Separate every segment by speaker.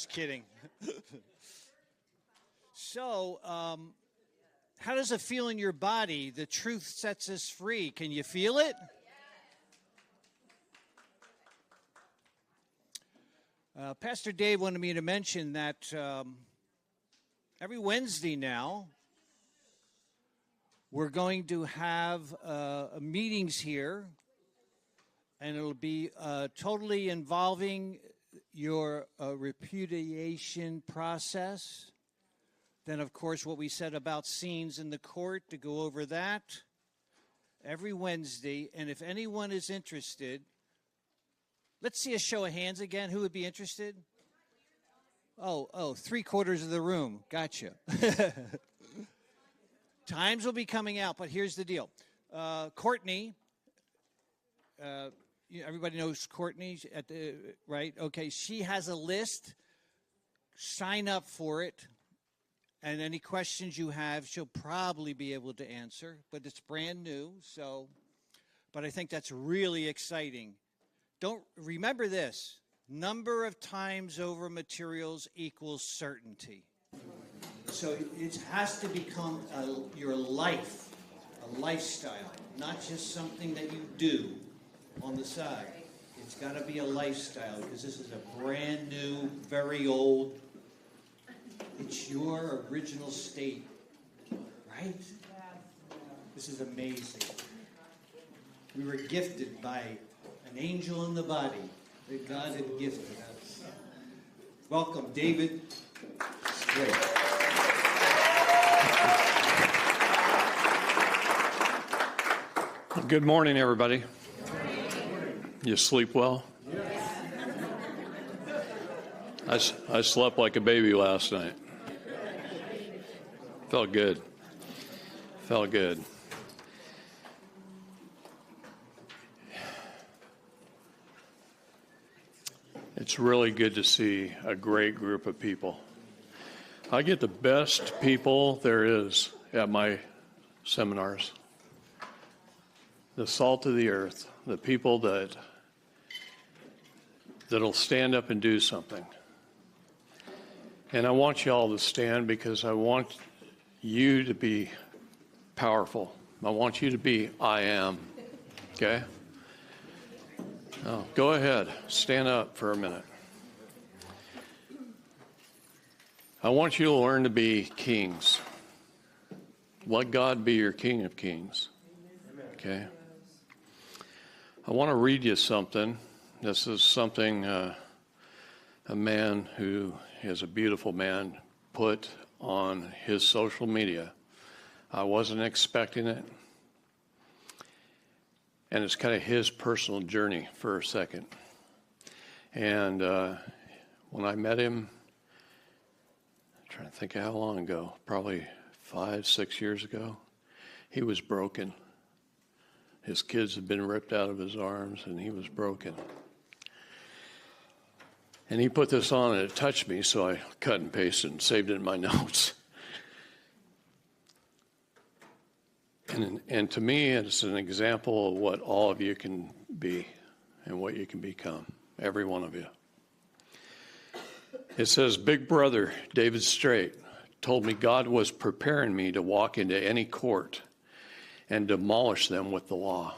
Speaker 1: Just kidding. So, how does it feel in your body? The truth sets us free. Can you feel it? Pastor Dave wanted me to mention that every Wednesday now, we're going to have meetings here, and it'll be totally involving your repudiation process. Then, of course, what we said about scenes in the court, to go over that every Wednesday. And if anyone is interested, let's see a show of hands again. Who would be interested? Oh, 3/4 of the room. Gotcha. Times will be coming out, but here's the deal. Courtney, everybody knows Courtney, right? Okay, she has a list. Sign up for it. And any questions you have, she'll probably be able to answer. But it's brand new, but I think that's really exciting. Don't remember this. Number of times over materials equals certainty. So it has to become your life, a lifestyle, not just something that you do on the side. It's got to be a lifestyle, because this is a brand new, very old. It's your original state, right? This is amazing. We were gifted by an angel in the body that God had gifted us. Welcome, David. Great.
Speaker 2: Good morning, everybody. You sleep well? I slept like a baby last night. Felt good. It's really good to see a great group of people. I get the best people there is at my seminars. The salt of the earth, the people that'll stand up and do something. And I want you all to stand, because I want you to be powerful. I want you to be I am. Okay? Oh, go ahead. Stand up for a minute. I want you to learn to be kings. Let God be your King of Kings. Okay? I want to read you something. This is something a man who is a beautiful man put on his social media. I wasn't expecting it. And it's kind of his personal journey for a second. And when I met him, I'm trying to think of how long ago, probably 5-6 years ago, he was broken. His kids had been ripped out of his arms, and he was broken. And he put this on, and it touched me, so I cut and pasted and saved it in my notes. And to me, it's an example of what all of you can be and what you can become, every one of you. It says, Big Brother David Straight told me God was preparing me to walk into any court and demolish them with the law.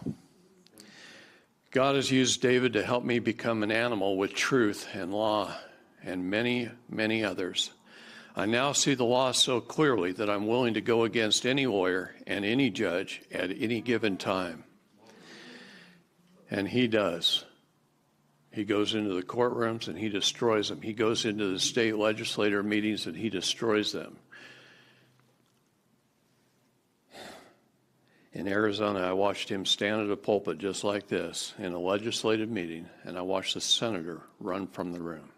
Speaker 2: God has used David to help me become an animal with truth and law and many, many others. I now see the law so clearly that I'm willing to go against any lawyer and any judge at any given time. And he does. He goes into the courtrooms and he destroys them. He goes into the state legislature meetings and he destroys them. In Arizona, I watched him stand at a pulpit just like this in a legislative meeting, and I watched the senator run from the room.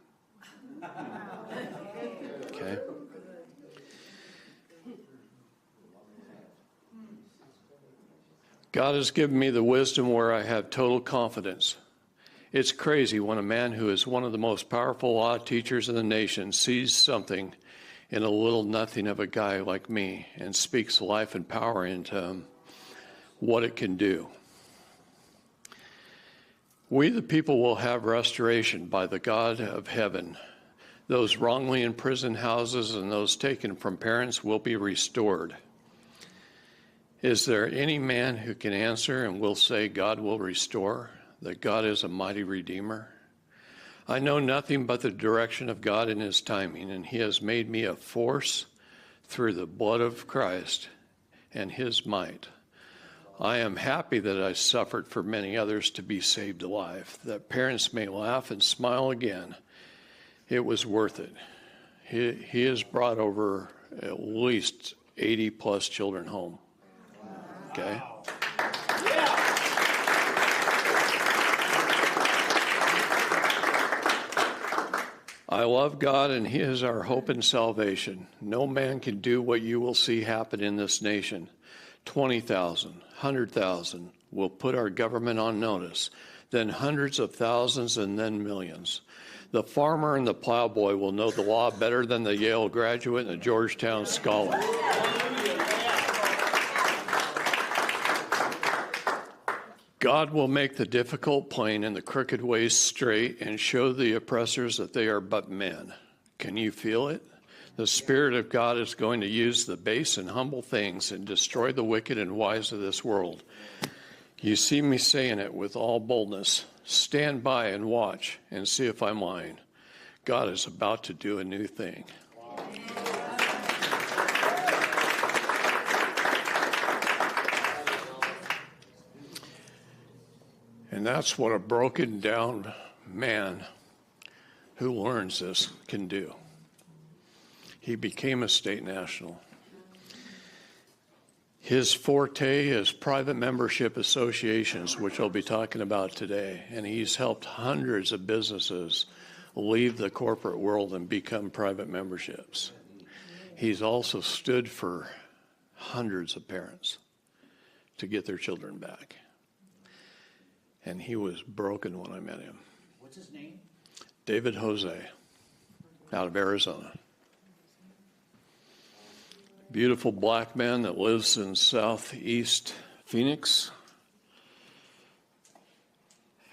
Speaker 2: Okay? God has given me the wisdom where I have total confidence. It's crazy when a man who is one of the most powerful law teachers in the nation sees something in a little nothing of a guy like me and speaks life and power into him, what it can do. We, the people, will have restoration by the God of heaven Those wrongly imprisoned houses and those taken from parents will be restored. Is there any man who can answer and will say God will restore, that God is a mighty redeemer? I know nothing but the direction of God in his timing, and he has made me a force through the blood of Christ and his might. I am happy that I suffered for many others to be saved alive, that parents may laugh and smile again. It was worth it. He has brought over at least 80 plus children home. Okay? I love God, and he is our hope and salvation. No man can do what you will see happen in this nation. 20,000, 100,000 will put our government on notice, then hundreds of thousands, and then millions. The farmer and the plowboy will know the law better than the Yale graduate and the Georgetown scholar. God will make the difficult plain and the crooked ways straight and show the oppressors that they are but men. Can you feel it? The Spirit of God is going to use the base and humble things and destroy the wicked and wise of this world. You see me saying it with all boldness. Stand by and watch and see if I'm lying. God is about to do a new thing. And that's what a broken down man who learns this can do. He became a state national. His forte is private membership associations, which I'll be talking about today. And he's helped hundreds of businesses leave the corporate world and become private memberships. He's also stood for hundreds of parents to get their children back. And he was broken when I met him.
Speaker 1: What's his name?
Speaker 2: David Jose, out of Arizona. Beautiful black man that lives in southeast Phoenix.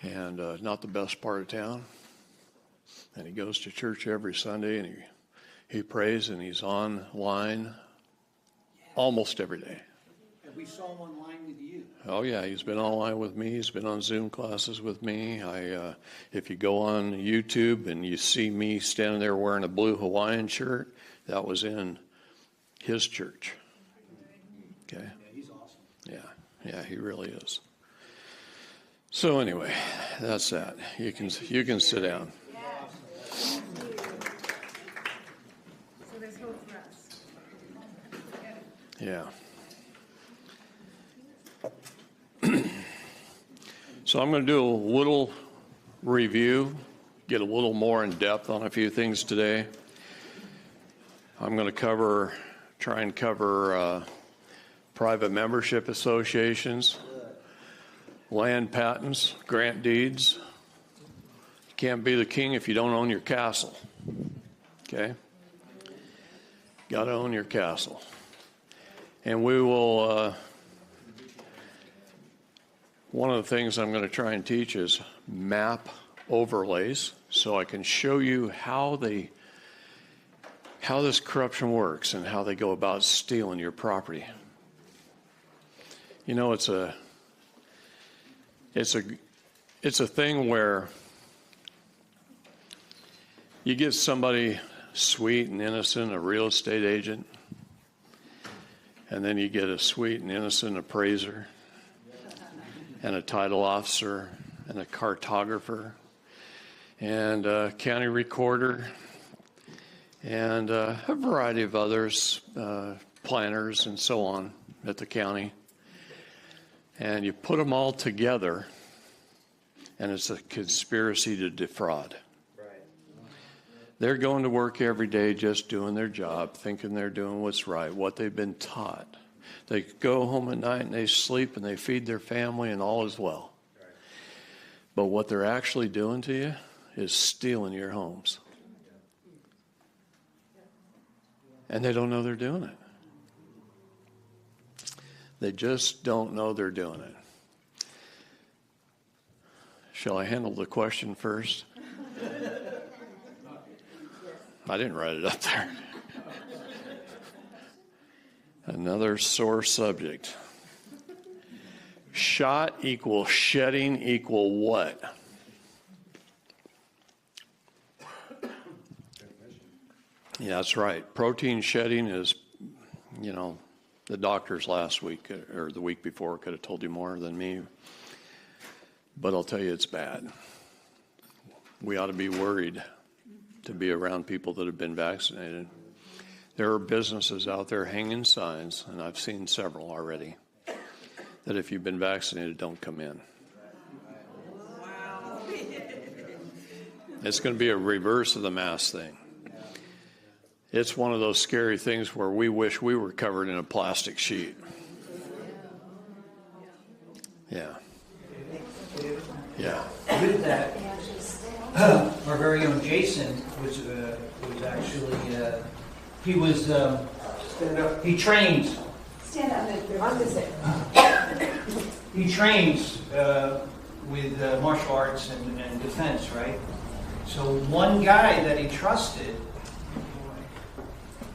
Speaker 2: And not the best part of town. And he goes to church every Sunday, and he prays, and he's online almost every day.
Speaker 1: And we saw him online with you.
Speaker 2: Oh, yeah, he's been online with me. He's been on Zoom classes with me. If you go on YouTube and you see me standing there wearing a blue Hawaiian shirt, that was in his church. Okay?
Speaker 1: Yeah, he's awesome.
Speaker 2: Yeah, he really is. So anyway, that's that. You can sit down.
Speaker 3: So there's hope for us.
Speaker 2: Yeah. So I'm going to do a little review, get a little more in depth on a few things today. I'm going to try and cover private membership associations, land patents, grant deeds. You can't be the king if you don't own your castle. Okay? Got to own your castle. And we will... One of the things I'm going to try and teach is map overlays, so I can show you how this corruption works and how they go about stealing your property. You know, it's a thing where you get somebody sweet and innocent, a real estate agent, and then you get a sweet and innocent appraiser, and a title officer, and a cartographer, and a county recorder, and a variety of others, planners and so on at the county. And you put them all together, and it's a conspiracy to defraud.
Speaker 4: Right.
Speaker 2: They're going to work every day just doing their job, thinking they're doing what's right, what they've been taught. They go home at night and they sleep and they feed their family and all is well.
Speaker 4: Right.
Speaker 2: But what they're actually doing to you is stealing your homes. And they don't know they're doing it. They just don't know they're doing it. Shall I handle the question first? I didn't write it up there. Another sore subject. Shot equals shedding equal what? Yeah, that's right. Protein shedding is, the doctors last week or the week before could have told you more than me. But I'll tell you, it's bad. We ought to be worried to be around people that have been vaccinated. There are businesses out there hanging signs, and I've seen several already, that if you've been vaccinated, don't come in. It's going to be a reverse of the mask thing. It's one of those scary things where we wish we were covered in a plastic sheet. Yeah. Yeah.
Speaker 4: With that, our very own Jason was actually he trained.
Speaker 3: Stand up, on this side.
Speaker 4: He trains with martial arts and defense, right? So one guy that he trusted,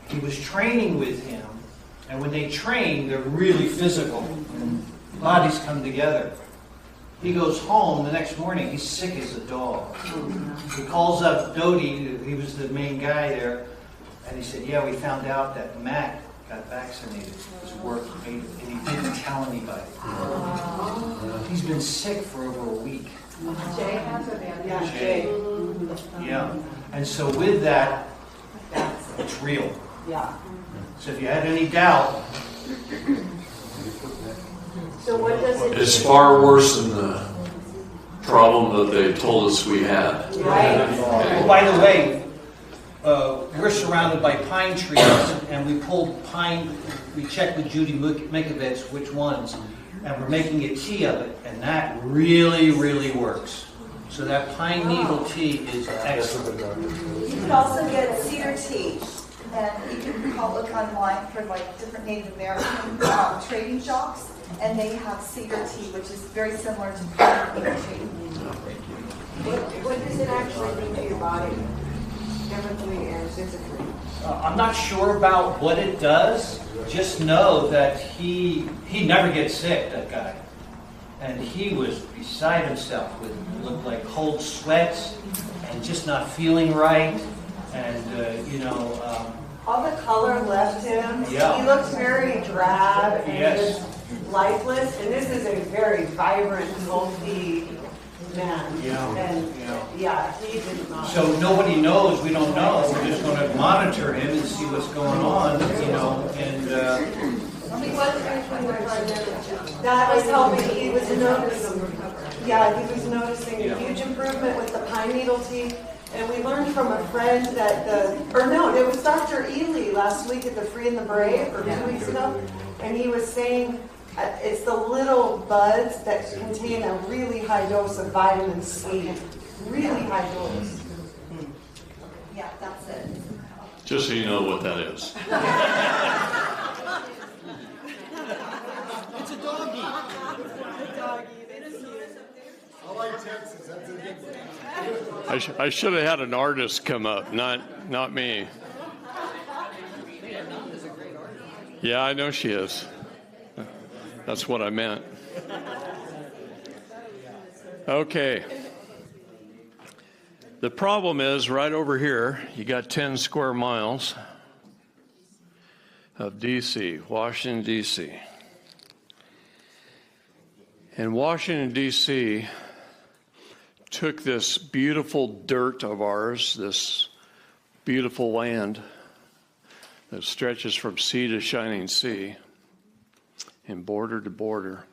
Speaker 4: he was training with him, and when they train, they're really physical, and bodies come together. He goes home the next morning, he's sick as a dog. He calls up Doty, he was the main guy there, and he said, yeah, we found out that Matt got vaccinated. His work made it, and he didn't tell anybody. He's been sick for over a week.
Speaker 3: Jay has a band.
Speaker 4: Jay. Yeah. And so with that, it's real.
Speaker 3: Yeah.
Speaker 4: So if you had any doubt,
Speaker 3: So what does it?
Speaker 2: It's far worse than the problem that they told us we had.
Speaker 3: Right.
Speaker 4: oh, by the way, we're surrounded by pine trees, and we pulled pine. We checked with Judy Mikovits which ones, and we're making a tea of it, and that really, really works. So that pine needle tea is excellent.
Speaker 5: You can also get cedar tea, and you can look online for like different Native American trading shops, and they have cedar tea, which is very similar to pine needle tea.
Speaker 3: What does it actually mean to your body, chemically and physically?
Speaker 4: I'm not sure about what it does. Just know that he never gets sick, that guy. And he was beside himself with looked like cold sweats and just not feeling right. And,
Speaker 6: all the color left him.
Speaker 4: Yeah.
Speaker 6: He looked very drab and
Speaker 4: Yes.
Speaker 6: just lifeless. And this is a very vibrant, healthy man.
Speaker 4: Yeah.
Speaker 6: And
Speaker 4: Yeah.
Speaker 6: he did not.
Speaker 4: So nobody knows. We don't know. We're just going to monitor him and see what's going on, and
Speaker 6: That was helping. He was noticing. Yeah, he was noticing a huge improvement with the pine needle tea. And we learned from a friend that it was Dr. Ely last week at the Free and the Brave, or 2 weeks ago, and he was saying it's the little buds that contain a really high dose of vitamin C. Really high dose.
Speaker 5: Yeah, that's it.
Speaker 2: Just so you know what that is.
Speaker 1: It's a doggy.
Speaker 2: I should have had an artist come up, not me. Yeah, I know she is. That's what I meant. Okay. The problem is right over here, you got 10 square miles of D.C., Washington, D.C. And Washington, D.C. took this beautiful dirt of ours, this beautiful land that stretches from sea to shining sea and border to border.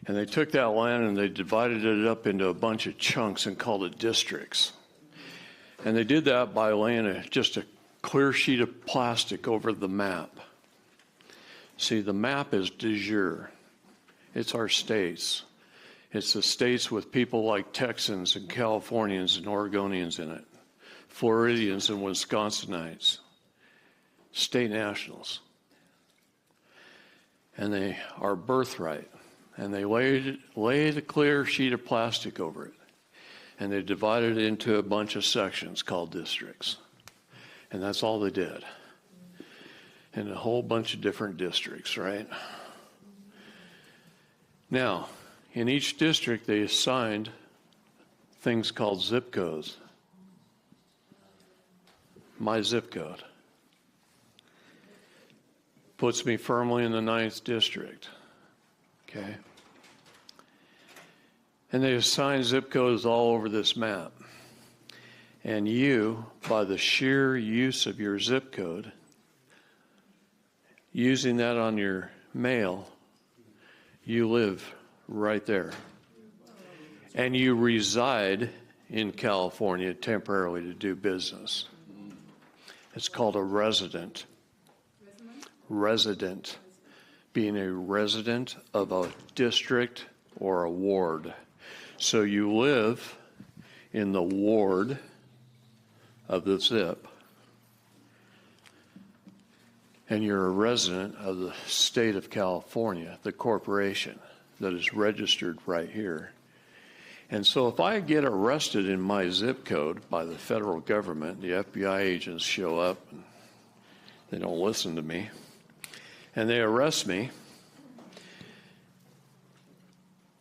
Speaker 2: And they took that land and they divided it up into a bunch of chunks and called it districts. And they did that by laying just a clear sheet of plastic over the map. See, the map is de jure. It's our states. It's the states with people like Texans and Californians and Oregonians in it, Floridians and Wisconsinites, state nationals. And they are birthright. And they laid a clear sheet of plastic over it. And they divided it into a bunch of sections called districts. And that's all they did. In a whole bunch of different districts, right? Now, in each district, they assigned things called zip codes. My zip code puts me firmly in the 9th district. Okay? And they assign zip codes all over this map. And you, by the sheer use of your zip code, using that on your mail, you live right there. And you reside in California temporarily to do business. It's called a resident. Resident. Being a resident of a district or a ward. So you live in the ward of the zip, and you're a resident of the state of California, the corporation that is registered right here. And so if I get arrested in my zip code by the federal government, the FBI agents show up, and they don't listen to me, and they arrest me.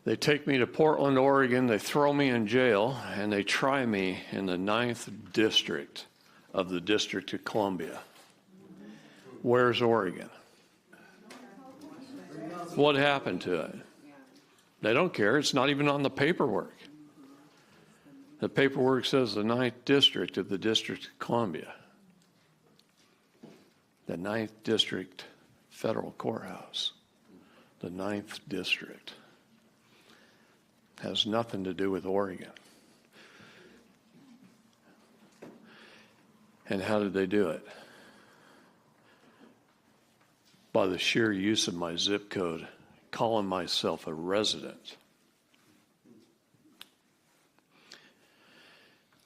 Speaker 2: They take me to Portland, Oregon, they throw me in jail, and they try me in the 9th district of the District of Columbia. Where's Oregon? What happened to it? They don't care. It's not even on the paperwork. The paperwork says the 9th district of the District of Columbia. The 9th district federal courthouse. The 9th district. Has nothing to do with Oregon. And how did they do it? By the sheer use of my zip code, calling myself a resident.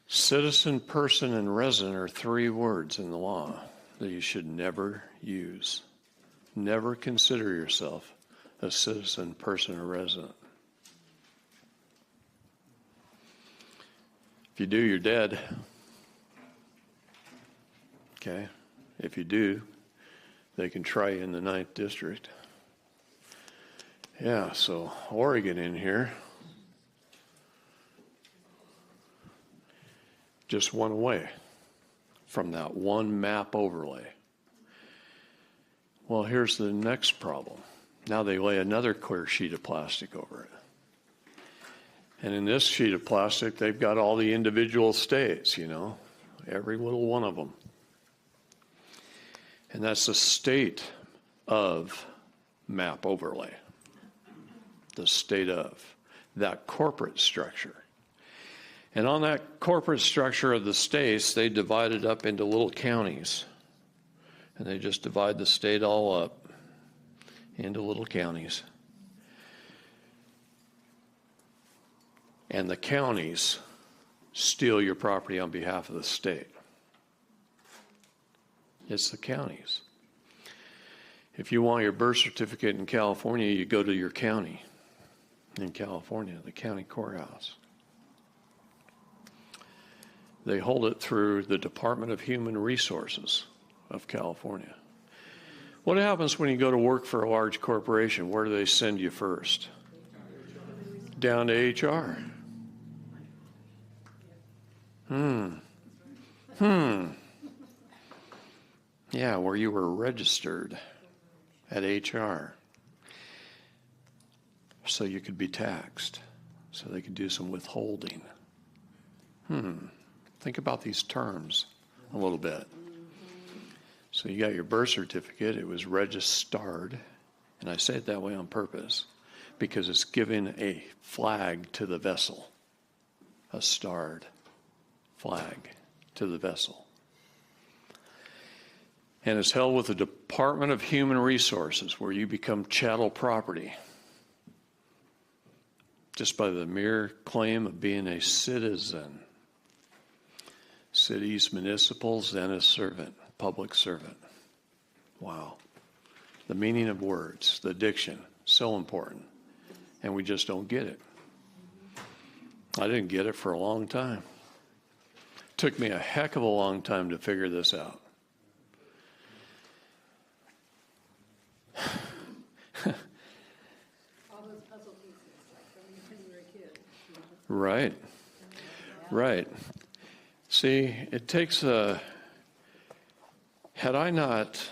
Speaker 2: Citizen, person, and resident are 3 words in the law that you should never use. Never consider yourself a citizen, person, or resident. If you do, you're dead. Okay? If you do, they can try you in the 9th district. Yeah, so Oregon in here just went away from that one map overlay. Well, here's the next problem. Now they lay another clear sheet of plastic over it. And in this sheet of plastic, they've got all the individual states, you know, every little one of them. And that's the state of map overlay. The state of that corporate structure. And on that corporate structure of the states, they divide it up into little counties. And they just divide the state all up into little counties. And the counties steal your property on behalf of the state. It's the counties. If you want your birth certificate in California, you go to your county in California, the county courthouse. They hold it through the Department of Human Resources of California. What happens when you go to work for a large corporation? Where do they send you first? Down to HR. Yeah, where you were registered at HR. So you could be taxed. So they could do some withholding. Think about these terms a little bit. So you got your birth certificate. It was registered. And I say it that way on purpose because it's giving a flag to the vessel. A starred flag to the vessel. And it's held with the Department of Human Resources, where you become chattel property just by the mere claim of being a citizen. Cities, municipals, and a servant, public servant. Wow. The meaning of words, the diction, so important. And we just don't get it. I didn't get it for a long time. took me a heck of a long time to figure this out.
Speaker 7: All those puzzle pieces, like when you were a kid.
Speaker 2: Right. Right. See, it takes a... Had I not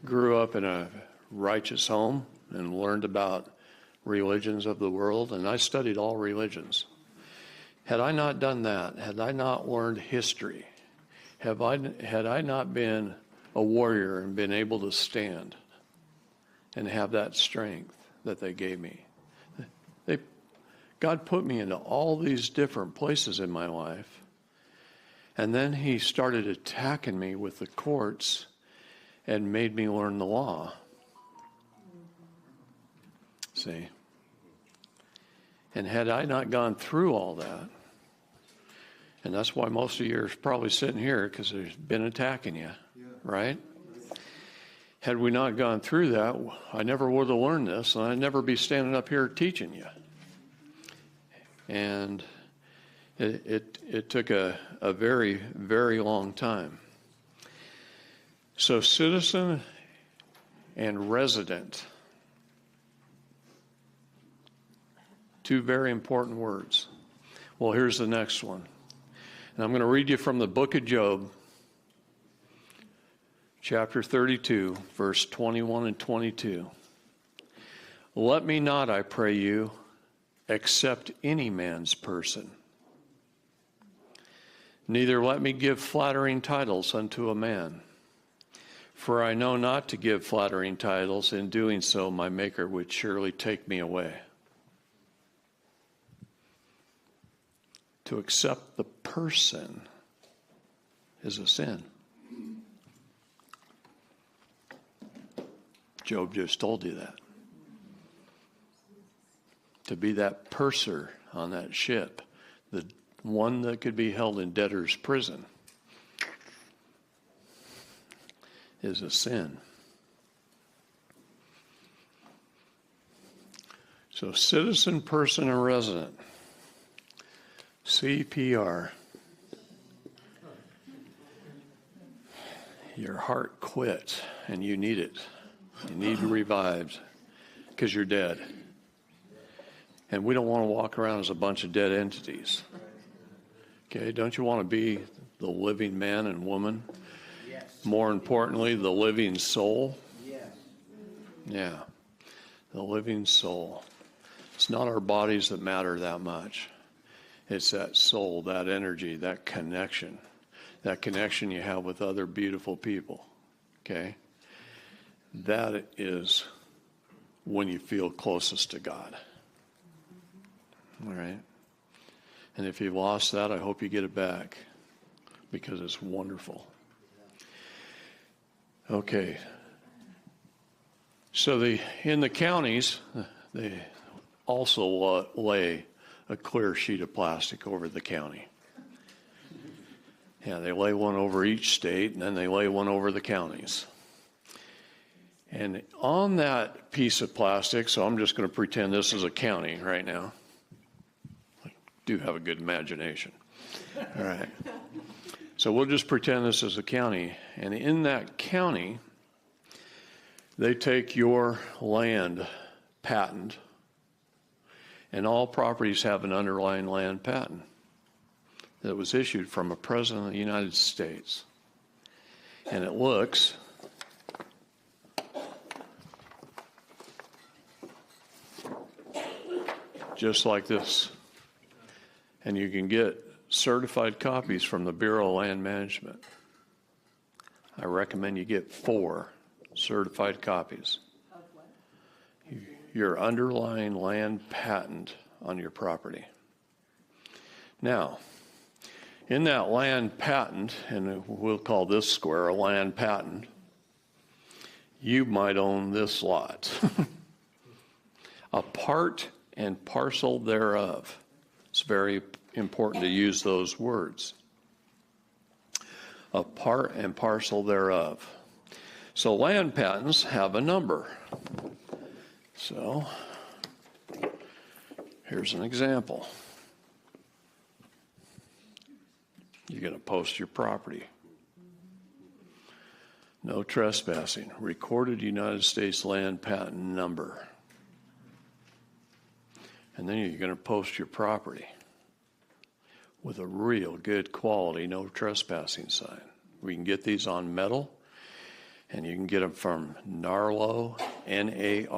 Speaker 2: grew up in a righteous home and learned about religions of the world, and I studied all religions, had I not done that, had I not learned history, had I not been a warrior and been able to stand and have that strength that they gave me, God put me into all these different places in my life, and then he started attacking me with the courts and made me learn the law. See? And had I not gone through all that, and that's why most of you are probably sitting here, because there's been attacking you, right? Had we not gone through that, I never would have learned this, and I'd never be standing up here teaching you. And it took a very, very long time. So citizen and resident, two very important words. Well, here's the next one. And I'm going to read you from the book of Job, chapter 32, verse 21 and 22. Let me not, I pray you, accept any man's person. Neither let me give flattering titles unto a man. For I know not to give flattering titles. In doing so, my Maker would surely take me away. To accept the person is a sin. Job just told you that. To be that purser on that ship, the one that could be held in debtor's prison, is a sin. So citizen, person, and resident. CPR. Your heart quit and you need it. You need revived because you're dead. And we don't want to walk around as a bunch of dead entities. Okay, don't you want to be the living man and woman?
Speaker 4: Yes.
Speaker 2: More importantly, the living soul?
Speaker 4: Yes.
Speaker 2: Yeah, the living soul. It's not our bodies that matter that much. It's that soul, that energy, that connection you have with other beautiful people, okay? That is when you feel closest to God, all right? And if you've lost that, I hope you get it back because it's wonderful. Okay. So in the counties, they also lay a clear sheet of plastic over the county. Yeah, they lay one over each state, and then they lay one over the counties. And on that piece of plastic, so I'm just going to pretend this is a county right now. I do have a good imagination. All right. So we'll just pretend this is a county. And in that county, they take your land patent, and all properties have an underlying land patent that was issued from a president of the United States. And it looks just like this. And you can get certified copies from the Bureau of Land Management. I recommend you get 4 certified copies. Your underlying land patent on your property. Now, in that land patent, and we'll call this square a land patent, you might own this lot. A part and parcel thereof. It's very important to use those words. A part and parcel thereof. So land patents have a number. So here's an example. You're going to post your property. No trespassing. Recorded United States land patent number. And then you're going to post your property with a real good quality no trespassing sign. We can get these on metal, and you can get them from NARLO, NARLO.org.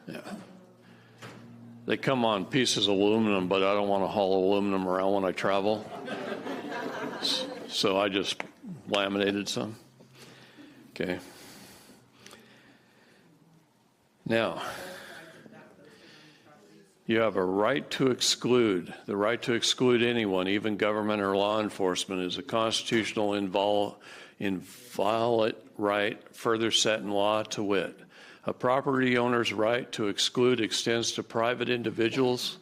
Speaker 2: Yeah. They come on pieces of aluminum, but I don't want to haul aluminum around when I travel. So I just laminated some. Okay. Now, you have a right to exclude. The right to exclude anyone, even government or law enforcement, is a constitutional inviolate right further set in law, to wit. A property owner's right to exclude extends to private individuals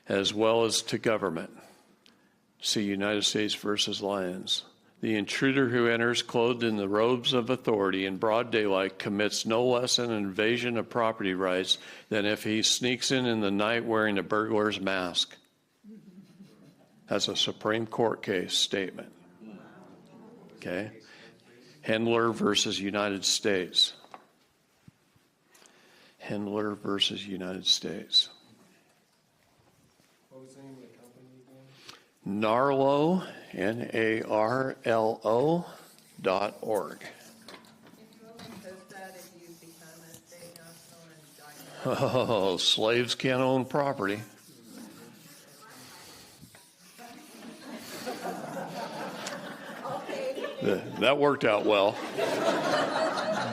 Speaker 2: as well as to government. See United States versus Lyons. The intruder who enters clothed in the robes of authority in broad daylight commits no less an invasion of property rights than if he sneaks in the night wearing a burglar's mask. That's a Supreme Court case statement. Okay? Hendler versus United States. Hendler versus United States.
Speaker 8: What was the name of the company again?
Speaker 2: NARLO, NARLO.org.
Speaker 7: If you only post that if you become a state national and document.
Speaker 2: Oh, slaves can't own property. That worked out well.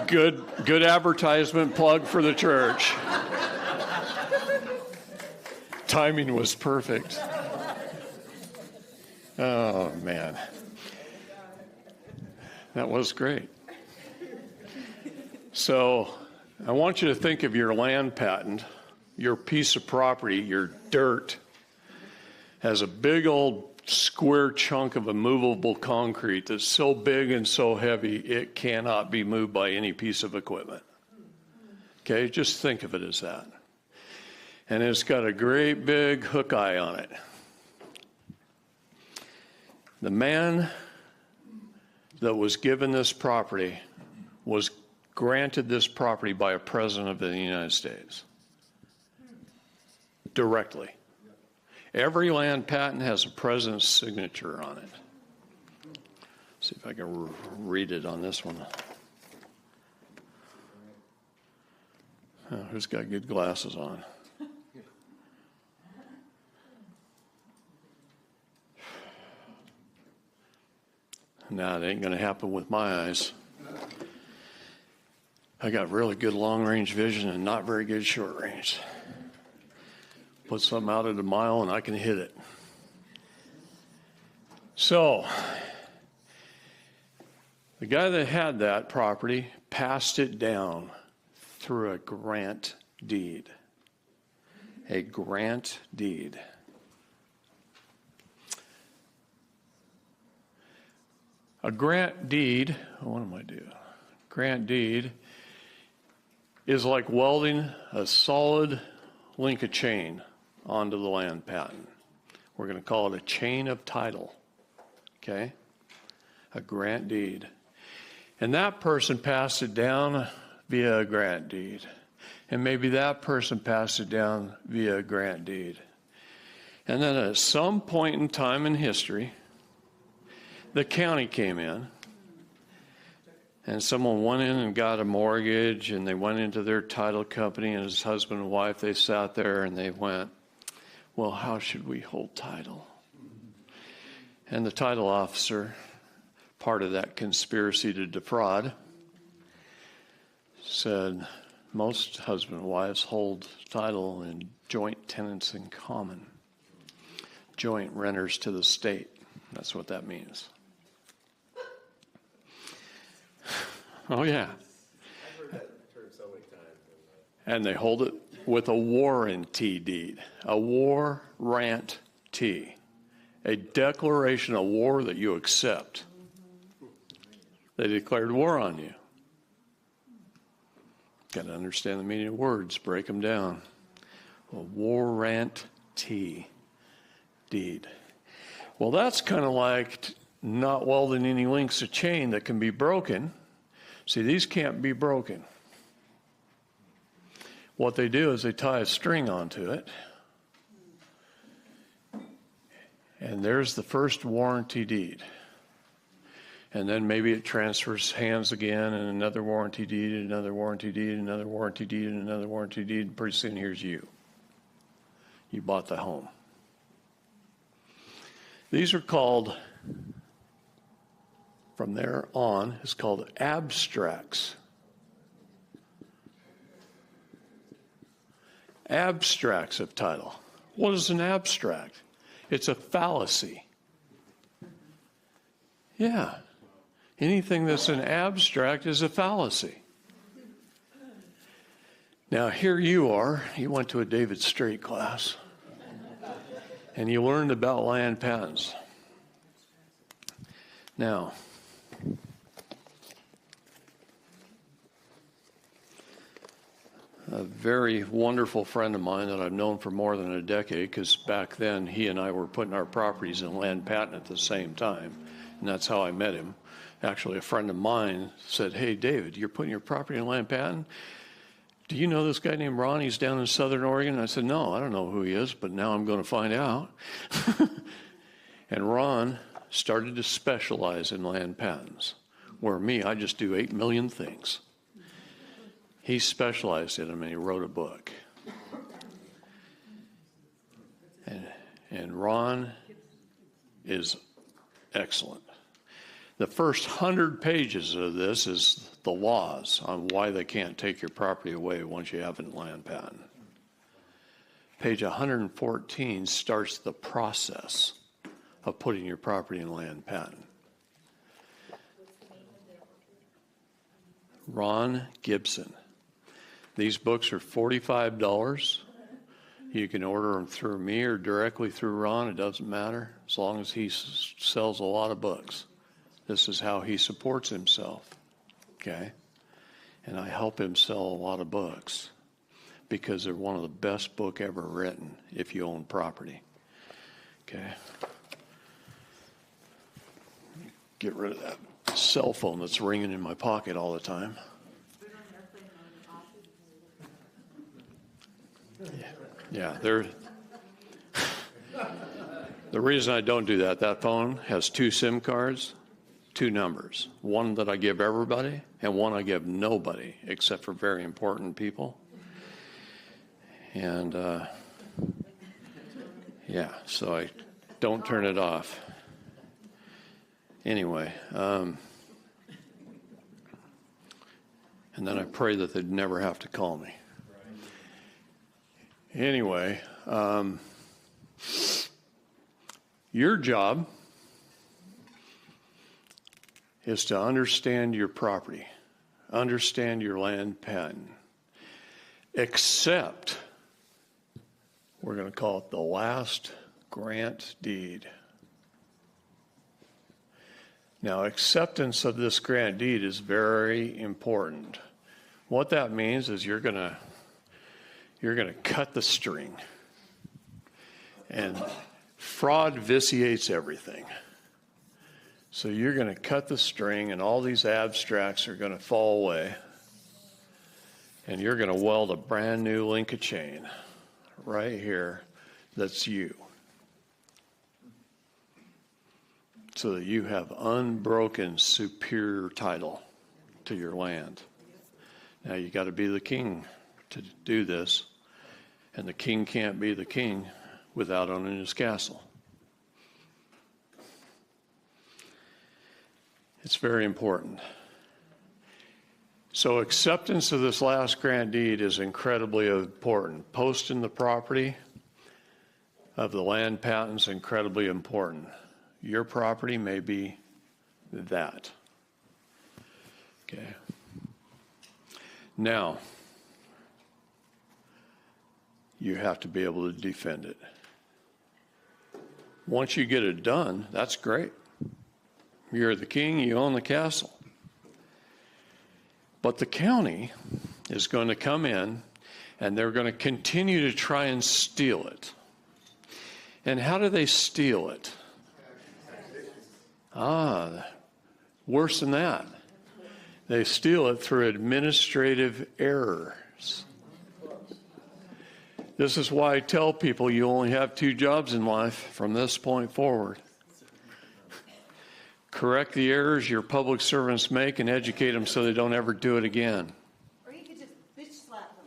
Speaker 2: Good advertisement plug for the church. Timing was perfect. Oh, man. That was great. So I want you to think of your land patent, your piece of property, your dirt, as a big old square chunk of immovable concrete that's so big and so heavy it cannot be moved by any piece of equipment. Okay, just think of it as that. And it's got a great big hook eye on it. The man that was given this property was granted this property by a president of the United States. Directly. Every land patent has a president's signature on it. See if I can read it on this one. Who's got good glasses on? Nah, it ain't going to happen with my eyes. I got really good long-range vision and not very good short-range. Put something out at a mile and I can hit it. So, the guy that had that property passed it down through a grant deed. A grant deed. A grant deed, what am I doing? Grant deed is like welding a solid link of chain onto the land patent. We're going to call it a chain of title. Okay? A grant deed. And that person passed it down via a grant deed. And maybe that person passed it down via a grant deed. And then at some point in time in history, the county came in, and someone went in and got a mortgage, and they went into their title company, and his husband and wife, they sat there and they went, well, how should we hold title? And the title officer, part of that conspiracy to defraud, said, most husband and wives hold title in joint tenants in common, joint renters to the state. That's what that means. Oh, yeah.
Speaker 8: I've heard that term so many times.
Speaker 2: And they hold it with a warranty deed, a warranty, a declaration of war that you accept. They declared war on you. Got to understand the meaning of words, break them down. A warranty deed. Well, that's kind of like not welding any links of chain that can be broken. See, these can't be broken. What they do is they tie a string onto it. And there's the first warranty deed. And then maybe it transfers hands again, and another warranty deed, and another warranty deed, and another warranty deed, and another warranty deed. And pretty soon, here's you. You bought the home. These are called, from there on, it's called abstracts. Abstracts of title. What is an abstract? It's a fallacy. Yeah. Anything that's an abstract is a fallacy. Now, here you are. You went to a David Straight class. And you learned about land patents. Now, a very wonderful friend of mine that I've known for more than a decade, because back then he and I were putting our properties in land patent at the same time, and that's how I met him. Actually, a friend of mine said, "Hey, David, you're putting your property in land patent? Do you know this guy named Ron? He's down in Southern Oregon." And I said, "No, I don't know who he is, but now I'm going to find out." And Ron started to specialize in land patents, where me, I just do 8 million things. He specialized in them, and he wrote a book. And Ron is excellent. The first 100 pages of this is the laws on why they can't take your property away once you have a land patent. Page 114 starts the process of putting your property in land patent. Ron Gibson. These books are $45. You can order them through me or directly through Ron. It doesn't matter, as long as he sells a lot of books. This is how he supports himself, okay? And I help him sell a lot of books because they're one of the best book ever written if you own property, okay? Get rid of that cell phone that's ringing in my pocket all the time. Yeah, the reason I don't do that, that phone has 2 SIM cards, 2 numbers. One that I give everybody, and one I give nobody, except for very important people. And, yeah, so I don't turn it off. Anyway, and then I pray that they'd never have to call me. Anyway, your job is to understand your property, understand your land patent, except, we're going to call it the last grant deed. Now, acceptance of this grant deed is very important. What that means is you're going to cut the string. And fraud vitiates everything. So you're going to cut the string, and all these abstracts are going to fall away. And you're going to weld a brand new link of chain right here that's you. So that you have unbroken superior title to your land. Now you got to be the king to do this. And the king can't be the king without owning his castle. It's very important. So acceptance of this last grant deed is incredibly important. Posting the property of the land patent is incredibly important. Your property may be that. Okay. Now, you have to be able to defend it. Once you get it done, that's great. You're the king, you own the castle. But the county is going to come in, and they're going to continue to try and steal it. And how do they steal it? Worse than that. They steal it through administrative errors. This is why I tell people you only have 2 jobs in life from this point forward. Correct the errors your public servants make and educate them so they don't ever do it again.
Speaker 6: Or you could just bitch slap them.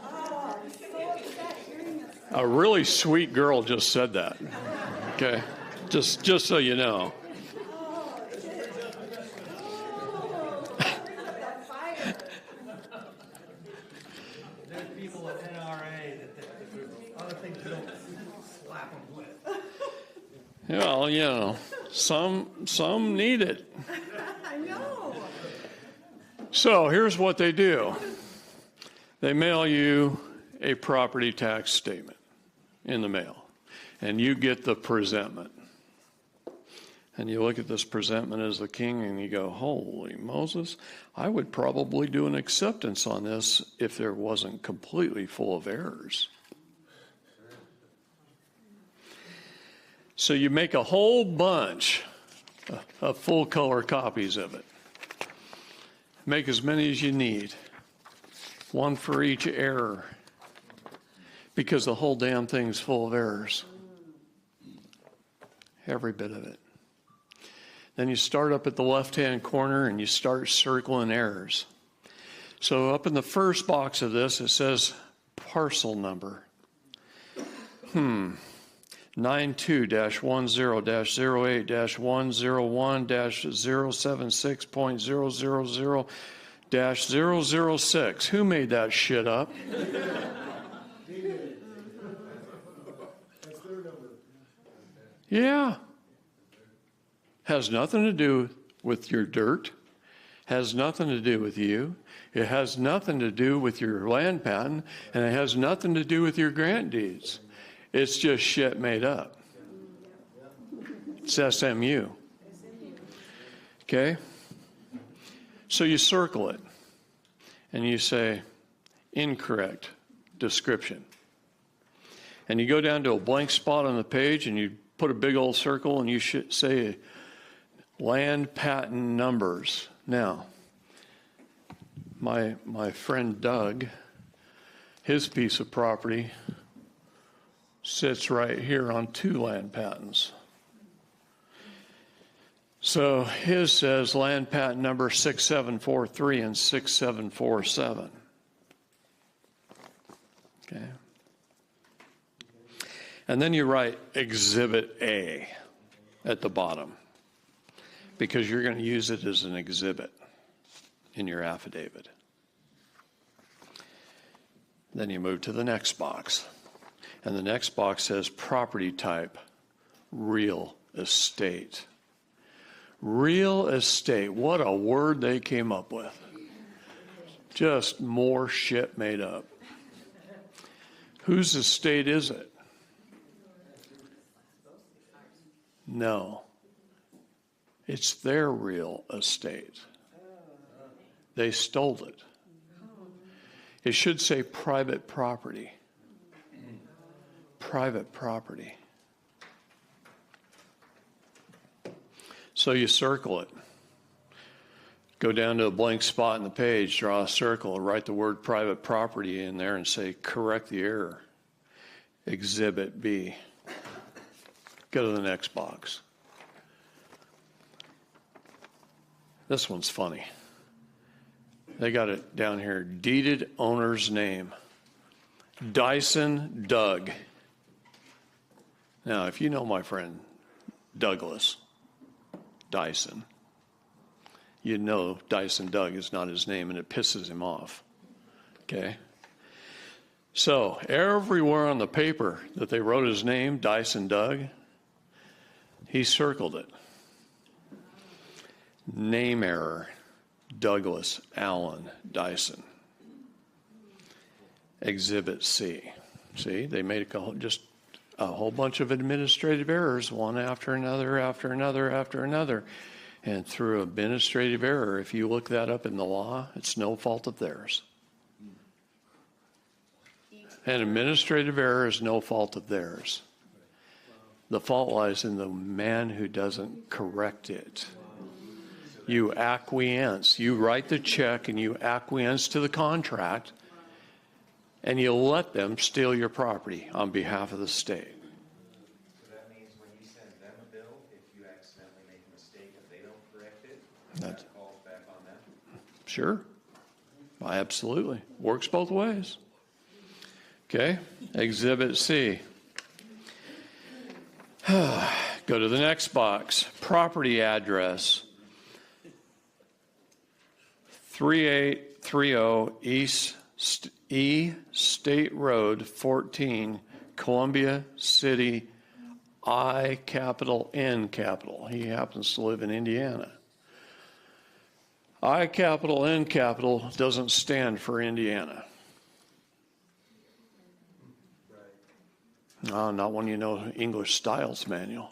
Speaker 6: Oh, I'm so upset hearing this.
Speaker 2: A really sweet girl just said that. Okay? Just so you know.
Speaker 4: There's people with NRA that other things you don't slap them with.
Speaker 2: Well, you know, some need it.
Speaker 6: I know.
Speaker 2: So here's what they do. They mail you a property tax statement in the mail, and you get the presentment. And you look at this presentment as the king and you go, holy Moses, I would probably do an acceptance on this if there wasn't completely full of errors. So you make a whole bunch of full color copies of it. Make as many as you need. One for each error. Because the whole damn thing's full of errors. Every bit of it. Then you start up at the left-hand corner and you start circling errors. So up in the first box of this, it says parcel number. 92-10-08-101-076.000-006. Who made that shit up? Yeah. Has nothing to do with your dirt. Has nothing to do with you. It has nothing to do with your land patent, and it has nothing to do with your grant deeds. It's just shit made up. It's SMU. Okay? So you circle it, and you say, incorrect description. And you go down to a blank spot on the page, and you put a big old circle, and you should say, land patent numbers. Now, my friend Doug, his piece of property sits right here on 2 land patents. So his says land patent number 6743 and 6747. Okay. And then you write Exhibit A at the bottom, because you're going to use it as an exhibit in your affidavit. Then you move to the next box. And the next box says property type, real estate. Real estate. What a word they came up with. Just more shit made up. Whose estate is it? No. It's their real estate. They stole it. It should say private property. Private property. So you circle it. Go down to a blank spot in the page, draw a circle, write the word private property in there and say correct the error. Exhibit B. Go to the next box. This one's funny. They got it down here. Deeded owner's name. Dyson Doug. Now, if you know my friend Douglas Dyson, you know Dyson Doug is not his name, and it pisses him off. Okay? So, everywhere on the paper that they wrote his name, Dyson Doug, he circled it. Name error, Douglas Allen Dyson. Exhibit C. See, they made just a whole bunch of administrative errors, one after another, after another, after another. And through administrative error, if you look that up in the law, it's no fault of theirs. And administrative error is no fault of theirs. The fault lies in the man who doesn't correct it. You acquiesce. You write the check and you acquiesce to the contract, and you let them steal your property on behalf of the state.
Speaker 8: So that means when you send them a bill, if you accidentally make a mistake and they don't correct it,
Speaker 2: That's-
Speaker 8: that falls back on them?
Speaker 2: Sure. Absolutely. Works both ways. Okay. Exhibit C. Go to the next box. Property address. 3830 E State Road 14, Columbia City, I capital N capital. He happens to live in Indiana. I capital N capital doesn't stand for Indiana. Not when you know English Styles Manual.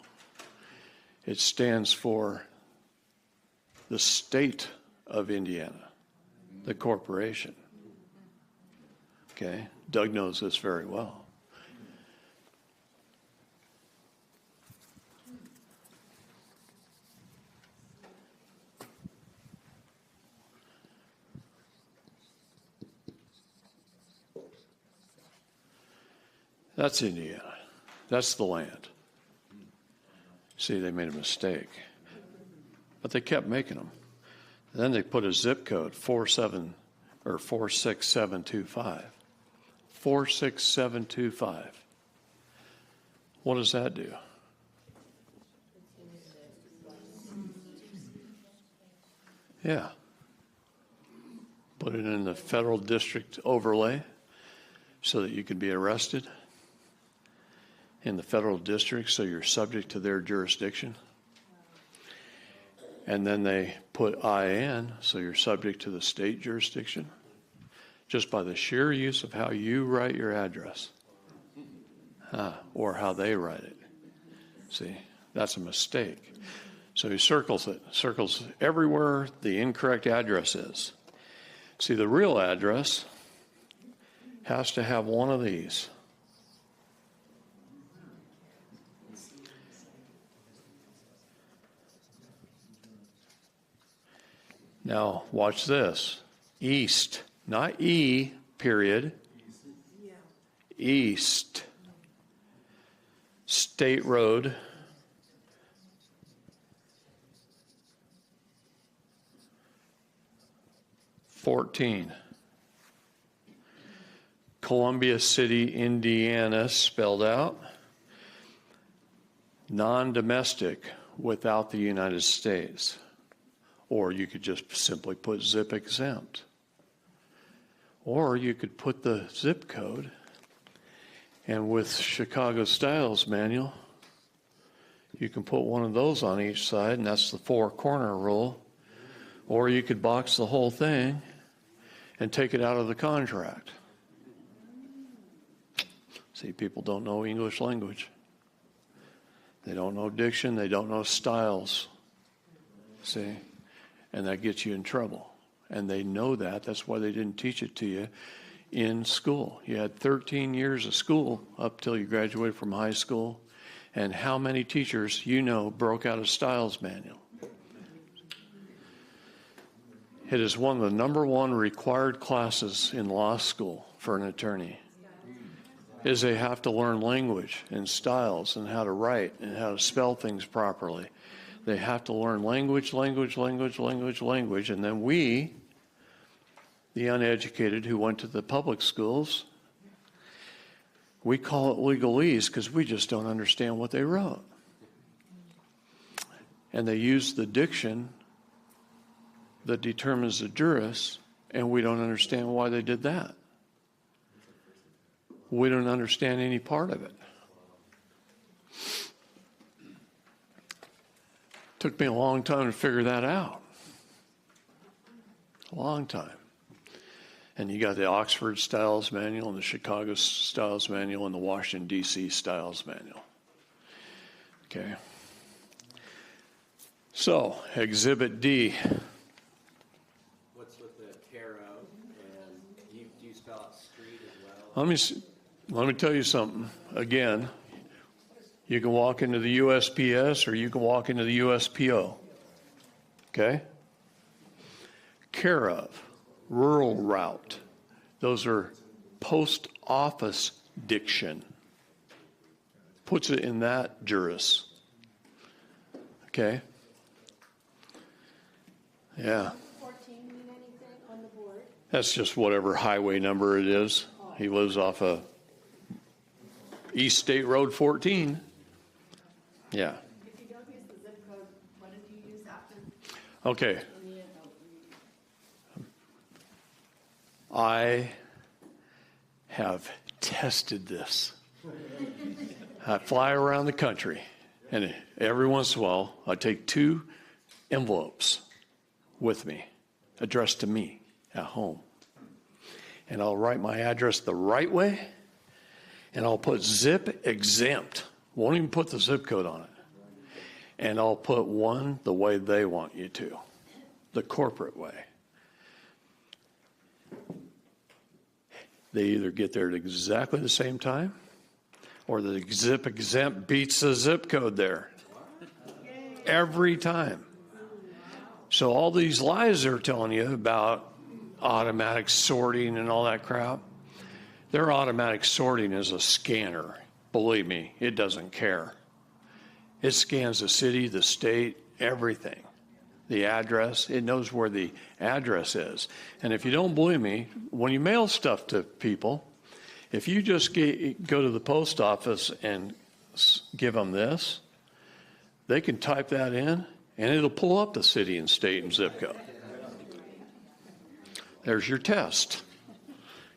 Speaker 2: It stands for the state of Indiana, the corporation. Okay, Doug knows this very well. That's Indiana. That's the land. See, they made a mistake. But they kept making them. Then they put a zip code, 46725. 46725. What does that do? Yeah. Put it in the federal district overlay so that you can be arrested in the federal district, so you're subject to their jurisdiction. And then they put IN, so you're subject to the state jurisdiction, just by the sheer use of how you write your address, or how they write it. See, that's a mistake. So he circles it, circles everywhere the incorrect address is. See, the real address has to have one of these. Now, watch this. East, not E, period. East. State Road. (14) Columbia City, Indiana, spelled out. Non-domestic, without the United States. Or you could just simply put zip exempt. Or you could put the zip code, and with Chicago Styles Manual, you can put one of those on each side, and that's the four-corner rule. Or you could box the whole thing and take it out of the contract. See, people don't know English language. They don't know diction. They don't know styles. See? And that gets you in trouble. And they know that. That's why they didn't teach it to you in school. You had 13 years of school up till you graduated from high school. And how many teachers you know broke out a Styles Manual? It is one of the number one required classes in law school for an attorney. Is they have to learn language and styles and how to write and how to spell things properly. They have to learn language, and then we, the uneducated who went to the public schools, we call it legalese because we just don't understand what they wrote. And they use the diction that determines the jurist, and we don't understand why they did that. We don't understand any part of it. Took me a long time to figure that out. A long time. And you got the Oxford Styles Manual and the Chicago Styles Manual and the Washington, D.C. Styles Manual. Okay. So, Exhibit D.
Speaker 9: What's with the care of, and do you spell out street as well?
Speaker 2: Let me tell you something. Again, you can walk into the USPS or you can walk into the USPO. Okay? Care of, rural route. Those are post office diction. Puts it in that juris. Okay? Yeah.
Speaker 10: 14 mean anything on the board?
Speaker 2: That's just whatever highway number it is. He lives off of East State Road 14. Yeah.
Speaker 10: If you don't use the zip code, what did you use after?
Speaker 2: Okay. I have tested this. I fly around the country, and every once in a while, I take 2 envelopes with me, addressed to me at home. And I'll write my address the right way, and I'll put zip exempt. Won't even put the zip code on it. And I'll put one the way they want you to, the corporate way. They either get there at exactly the same time, or the zip exempt beats the zip code there. Every time. So all these lies they're telling you about automatic sorting and all that crap, their automatic sorting is a scanner. Believe me, it doesn't care. It scans the city, the state, everything. The address, it knows where the address is. And if you don't believe me, when you mail stuff to people, if you just go to the post office and give them this, they can type that in, and it'll pull up the city and state and zip code. There's your test.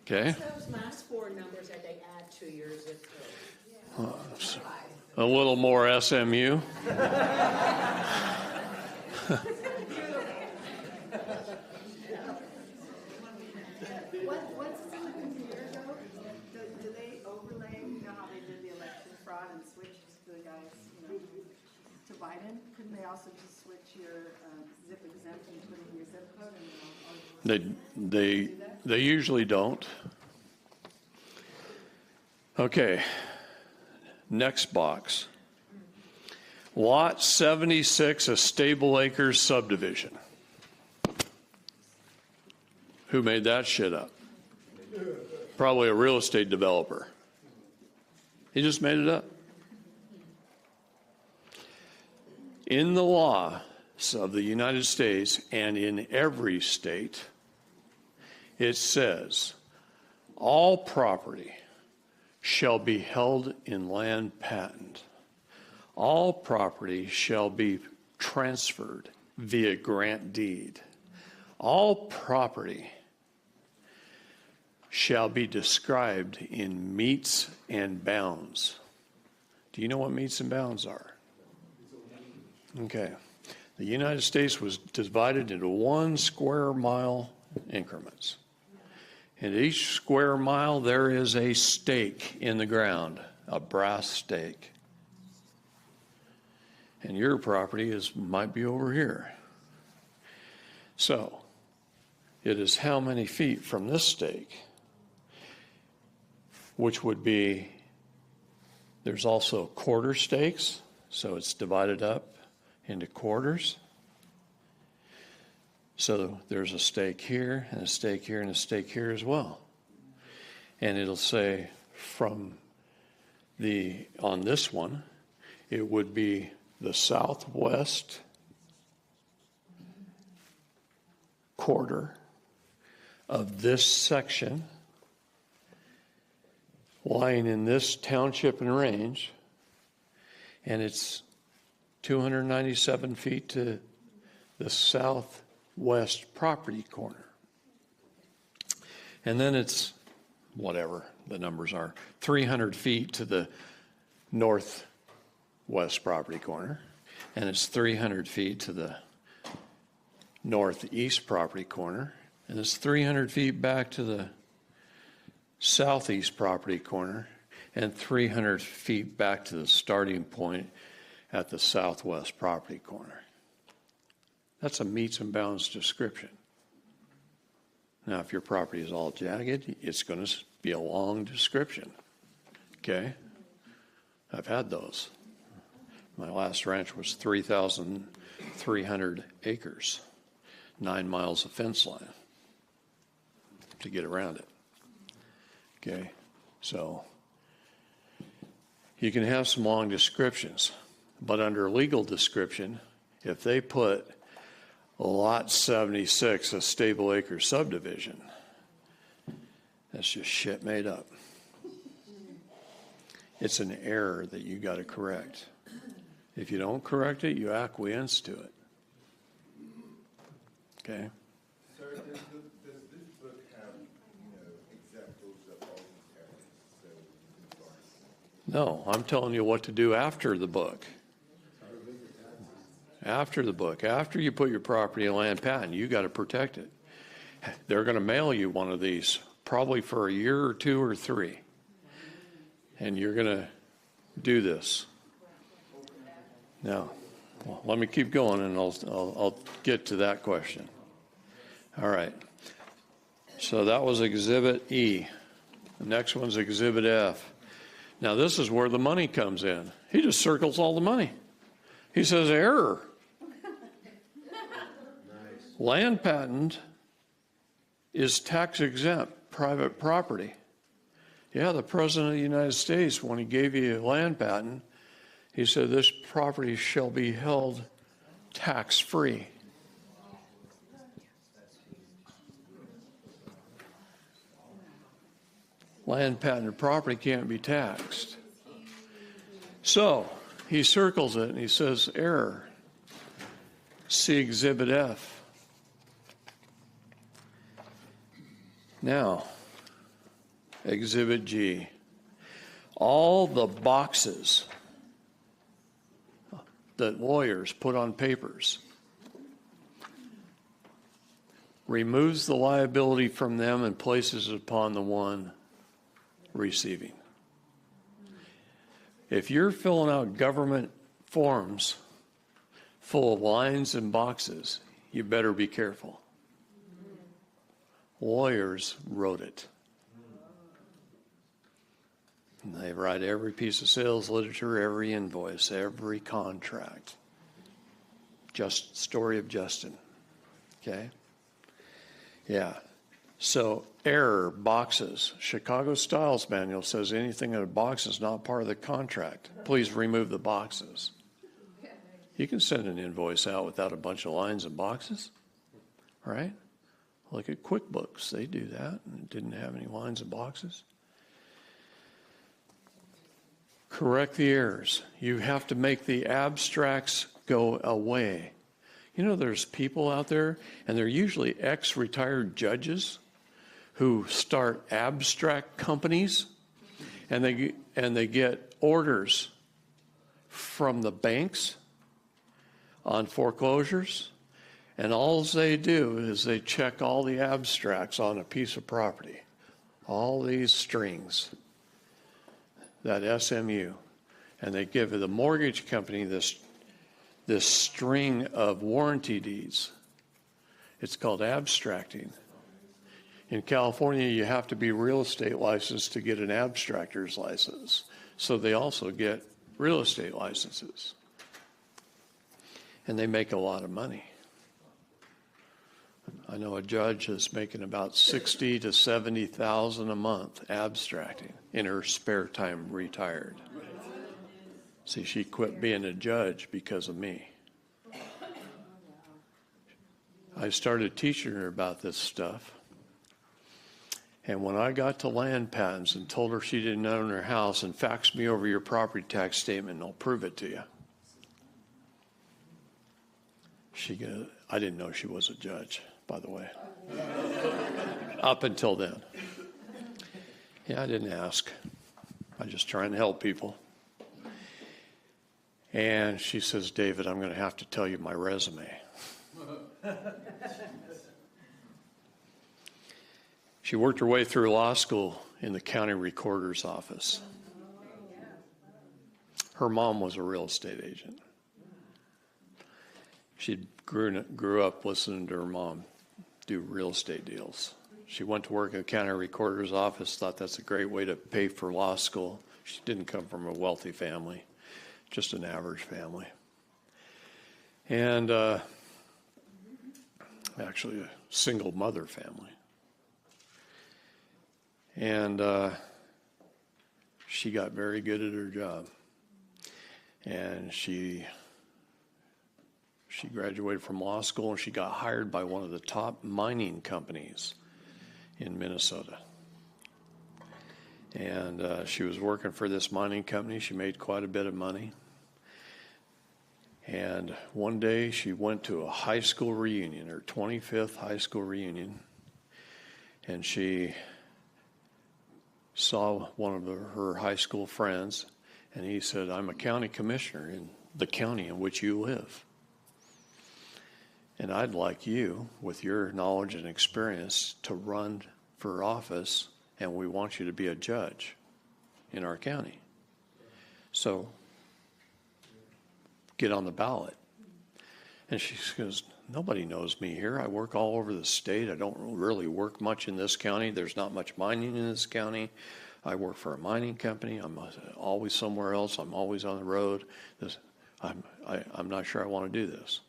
Speaker 2: Okay?
Speaker 10: Those last 4 numbers that they add to your zip code.
Speaker 2: A little more SMU.
Speaker 7: What's the computer though? Do they overlay, you know how they did the election fraud and switch the guys, to Biden? Couldn't they also just switch your zip exempt and put in your zip code and
Speaker 2: They usually don't. Okay. Next box. Lot 76, a Stable Acres subdivision. Who made that shit up? Probably a real estate developer. He just made it up. In the law of the United States and in every state, it says, all property shall be held in land patent. All property shall be transferred via grant deed. All property shall be described in metes and bounds. Do you know what metes and bounds are? Okay. The United States was divided into 1 square mile increments. And each square mile, there is a stake in the ground, a brass stake. And your property might be over here. So, it is how many feet from this stake, which would be, there's also quarter stakes, so it's divided up into quarters. So there's a stake here, and a stake here, and a stake here as well. And it'll say on this one, it would be the southwest quarter of this section lying in this township and range, and it's 297 feet to the southwest property corner. And then it's, whatever the numbers are, 300 feet to the northwest property corner, and it's 300 feet to the northeast property corner, and it's 300 feet back to the southeast property corner, and 300 feet back to the starting point at the southwest property corner. That's a meets and bounds description. Now, if your property is all jagged, it's going to be a long description. Okay? I've had those. My last ranch was 3,300 acres, 9 miles of fence line to get around it. Okay? So you can have some long descriptions, but under legal description, if they put Lot 76, a stable acre subdivision, that's just shit made up. It's an error that you got to correct. If you don't correct it, you acquiesce to it. Okay?
Speaker 11: Sir, does this book have, examples of all these errors?
Speaker 2: No, I'm telling you what to do after the book. After the book, after you put your property in land patent, you got to protect it. They're going to mail you one of these, probably for a year or 2 or 3. And you're going to do this. Now, let me keep going and I'll get to that question. All right. So that was Exhibit E. The next one's Exhibit F. Now this is where the money comes in. He just circles all the money. He says error. Land patent is tax exempt private property. Yeah, the President of the United States, when he gave you a land patent, he said this property shall be held tax-free. Land patented property can't be taxed. So he circles it and he says error. See Exhibit F. Now, Exhibit G. All the boxes that lawyers put on papers removes the liability from them and places it upon the one receiving. If you're filling out government forms full of lines and boxes, you better be careful. Lawyers wrote it. And they write every piece of sales literature, every invoice, every contract. Just story of Justin. Okay? Yeah. So, error, boxes. Chicago Styles Manual says anything in a box is not part of the contract. Please remove the boxes. You can send an invoice out without a bunch of lines and boxes, right? Look at QuickBooks. They do that and it didn't have any lines and boxes. Correct the errors. You have to make the abstracts go away. You know, there's people out there, and they're usually ex-retired judges who start abstract companies, and they get orders from the banks on foreclosures, and all they do is they check all the abstracts on a piece of property, all these strings, that SMU, and they give the mortgage company this string of warranty deeds. It's called abstracting. In California, you have to be real estate licensed to get an abstractor's license. So they also get real estate licenses. And they make a lot of money. I know a judge is making about $60,000 to $70,000 a month abstracting in her spare time, retired. See, she quit being a judge because of me. I started teaching her about this stuff. And when I got to land patents and told her she didn't own her house and faxed me over your property tax statement and I'll prove it to you, I didn't know she was a judge, by the way. Up until then. Yeah, I didn't ask. I just trying to help people. And she says, David, I'm going to have to tell you my resume. She worked her way through law school in the county recorder's office. Her mom was a real estate agent. She grew up listening to her mom do real estate deals. She went to work in the county recorder's office, thought that's a great way to pay for law school. She didn't come from a wealthy family, just an average family. And actually a single mother family. And she got very good at her job. And she graduated from law school, and she got hired by one of the top mining companies in Minnesota. And she was working for this mining company. She made quite a bit of money. And one day she went to a high school reunion, her 25th high school reunion, and she saw one of her high school friends, and he said, "I'm a county commissioner in the county in which you live. And I'd like you, with your knowledge and experience, to run for office, and we want you to be a judge in our county. So get on the ballot." And she goes, "Nobody knows me here. I work all over the state. I don't really work much in this county. There's not much mining in this county. I work for a mining company. I'm always somewhere else. I'm always on the road. I'm not sure I want to do this."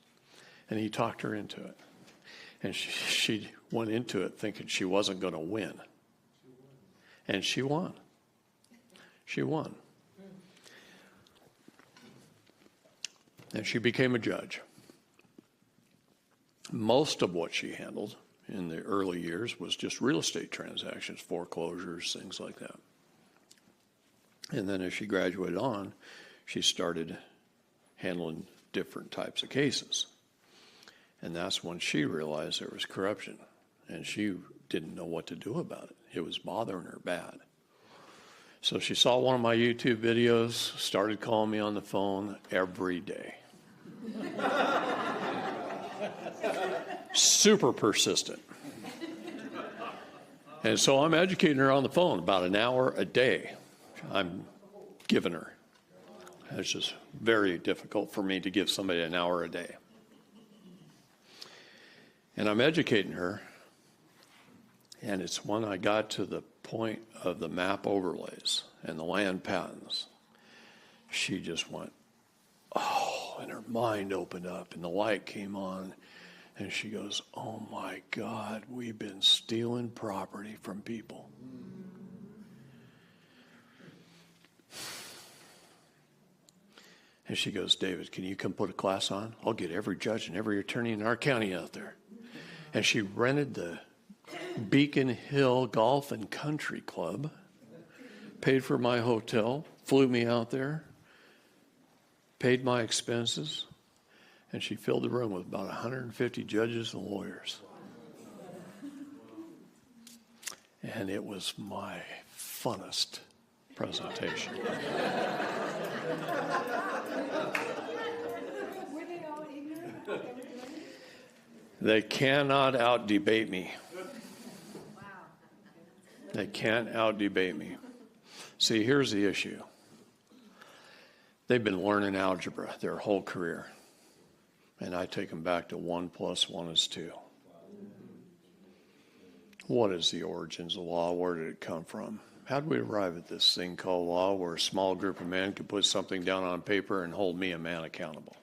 Speaker 2: And he talked her into it. And she went into it thinking she wasn't going to win. And she won. She won. And she became a judge. Most of what she handled in the early years was just real estate transactions, foreclosures, things like that. And then as she graduated on, she started handling different types of cases. And that's when she realized there was corruption. And she didn't know what to do about it. It was bothering her bad. So she saw one of my YouTube videos, started calling me on the phone every day. Super persistent. And so I'm educating her on the phone about an hour a day. I'm giving her. It's just very difficult for me to give somebody an hour a day. And I'm educating her. And it's when I got to the point of the map overlays and the land patents, she just went, oh, and her mind opened up and the light came on. And she goes, oh my God, we've been stealing property from people. And she goes, David, can you come put a class on? I'll get every judge and every attorney in our county out there. And she rented the Beacon Hill Golf and Country Club, paid for my hotel, flew me out there, paid my expenses, and she filled the room with about 150 judges and lawyers. And it was my funnest presentation.
Speaker 7: Were they all ignorant?
Speaker 2: They cannot out-debate me.
Speaker 7: Wow.
Speaker 2: They can't out-debate me. See, here's the issue. They've been learning algebra their whole career. And I take them back to 1 + 1 is 2. What is the origins of law? Where did it come from? How did we arrive at this thing called law where a small group of men could put something down on paper and hold me, a man, accountable?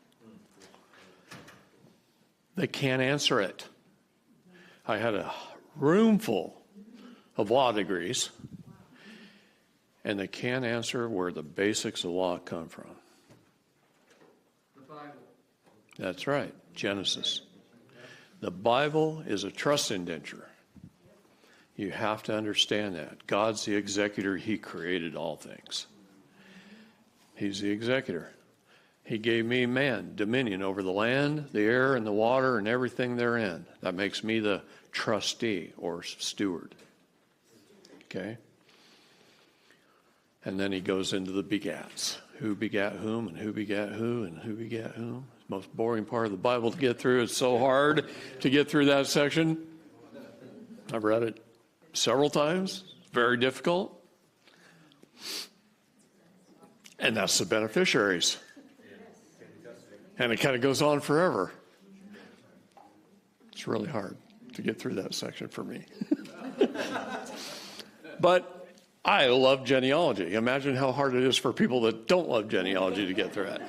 Speaker 2: They can't answer it. I had a room full of law degrees, and they can't answer where the basics of law come from.
Speaker 9: The Bible.
Speaker 2: That's right, Genesis. The Bible is a trust indenture. You have to understand that. God's the executor. He created all things. He's the executor. He gave me, man, dominion over the land, the air, and the water, and everything therein. That makes me the trustee or steward. Okay? And then he goes into the begats. Who begat whom, and who begat who, and who begat whom. Most boring part of the Bible to get through. It's so hard to get through that section. I've read it several times. It's very difficult. And that's the beneficiaries. And it kind of goes on forever. It's really hard to get through that section for me. But I love genealogy. Imagine how hard it is for people that don't love genealogy to get through it.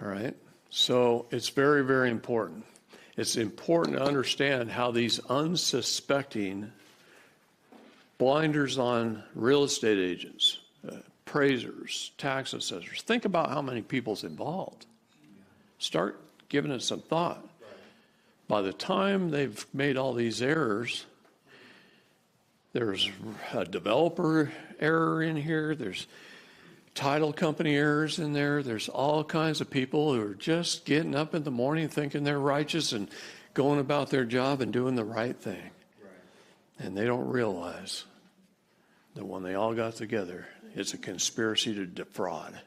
Speaker 2: All right? So it's very, very important. It's important to understand how these unsuspecting blinders on real estate agents, appraisers, tax assessors, think about how many people's involved. Start giving it some thought. By the time they've made all these errors, there's a developer error in here, there's title company errors in there, there's all kinds of people who are just getting up in the morning thinking they're righteous and going about their job and doing the right thing. And they don't realize that when they all got together, it's a conspiracy to defraud.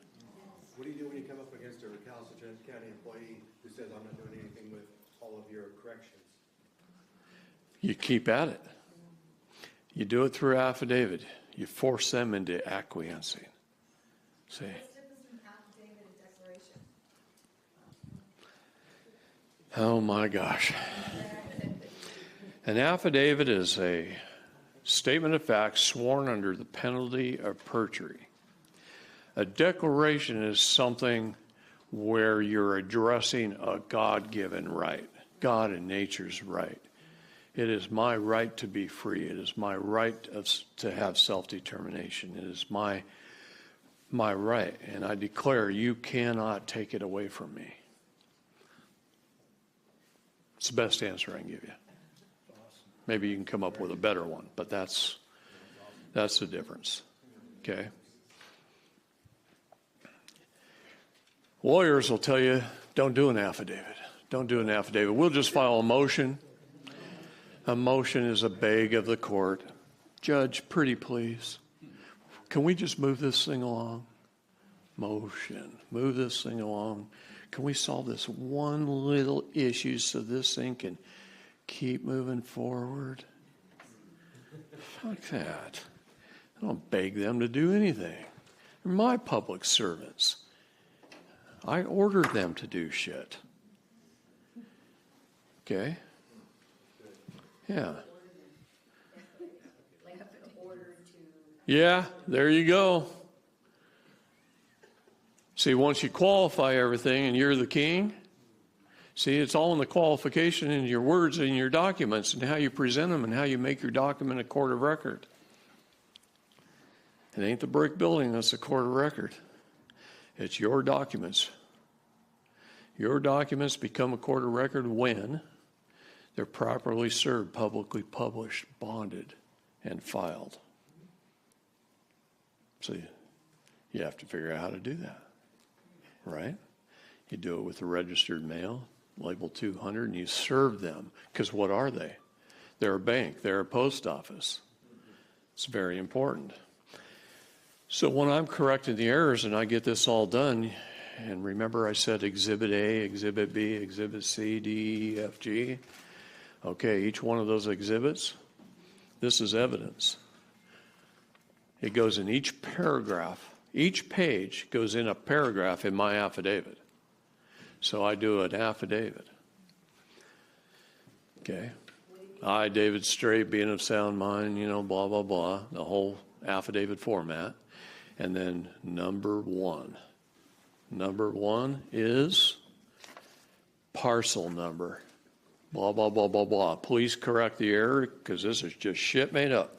Speaker 12: What do you do when you come up against a recalcitrant county employee who says, I'm not doing anything with all of your corrections?
Speaker 2: You keep at it. You do it through affidavit. You force them into acquiescing. See? Oh my gosh. An affidavit is a statement of facts sworn under the penalty of perjury. A declaration is something where you're addressing a God-given right, God and nature's right. It is my right to be free. It is my right to have self-determination. It is my right, and I declare you cannot take it away from me. It's the best answer I can give you. Maybe you can come up with a better one, but that's the difference. Okay? Lawyers will tell you, don't do an affidavit. Don't do an affidavit. We'll just file a motion. A motion is a beg of the court. Judge, pretty please. Can we just move this thing along? Motion. Move this thing along. Can we solve this one little issue so this thing can keep moving forward? Fuck that. I don't beg them to do anything. They're my public servants. I ordered them to do shit. Okay? Yeah. Yeah, there you go. See, once you qualify everything and you're the king, see, it's all in the qualification in your words and your documents and how you present them and how you make your document a court of record. It ain't the brick building that's a court of record. It's your documents. Your documents become a court of record when they're properly served, publicly published, bonded, and filed. So you have to figure out how to do that, right? You do it with the registered mail, label 200, and you serve them. Because what are they? They're a bank. They're a post office. It's very important. So when I'm correcting the errors and I get this all done, and remember I said Exhibit A, Exhibit B, Exhibit C, D, E, F, G. Okay, each one of those exhibits, this is evidence. It goes in each paragraph. Each page goes in a paragraph in my affidavit. So I do an affidavit. Okay. I, David Straight, being of sound mind, blah, blah, blah, the whole affidavit format. And then number one. Number one is parcel number. Blah, blah, blah, blah, blah. Please correct the error because this is just shit made up.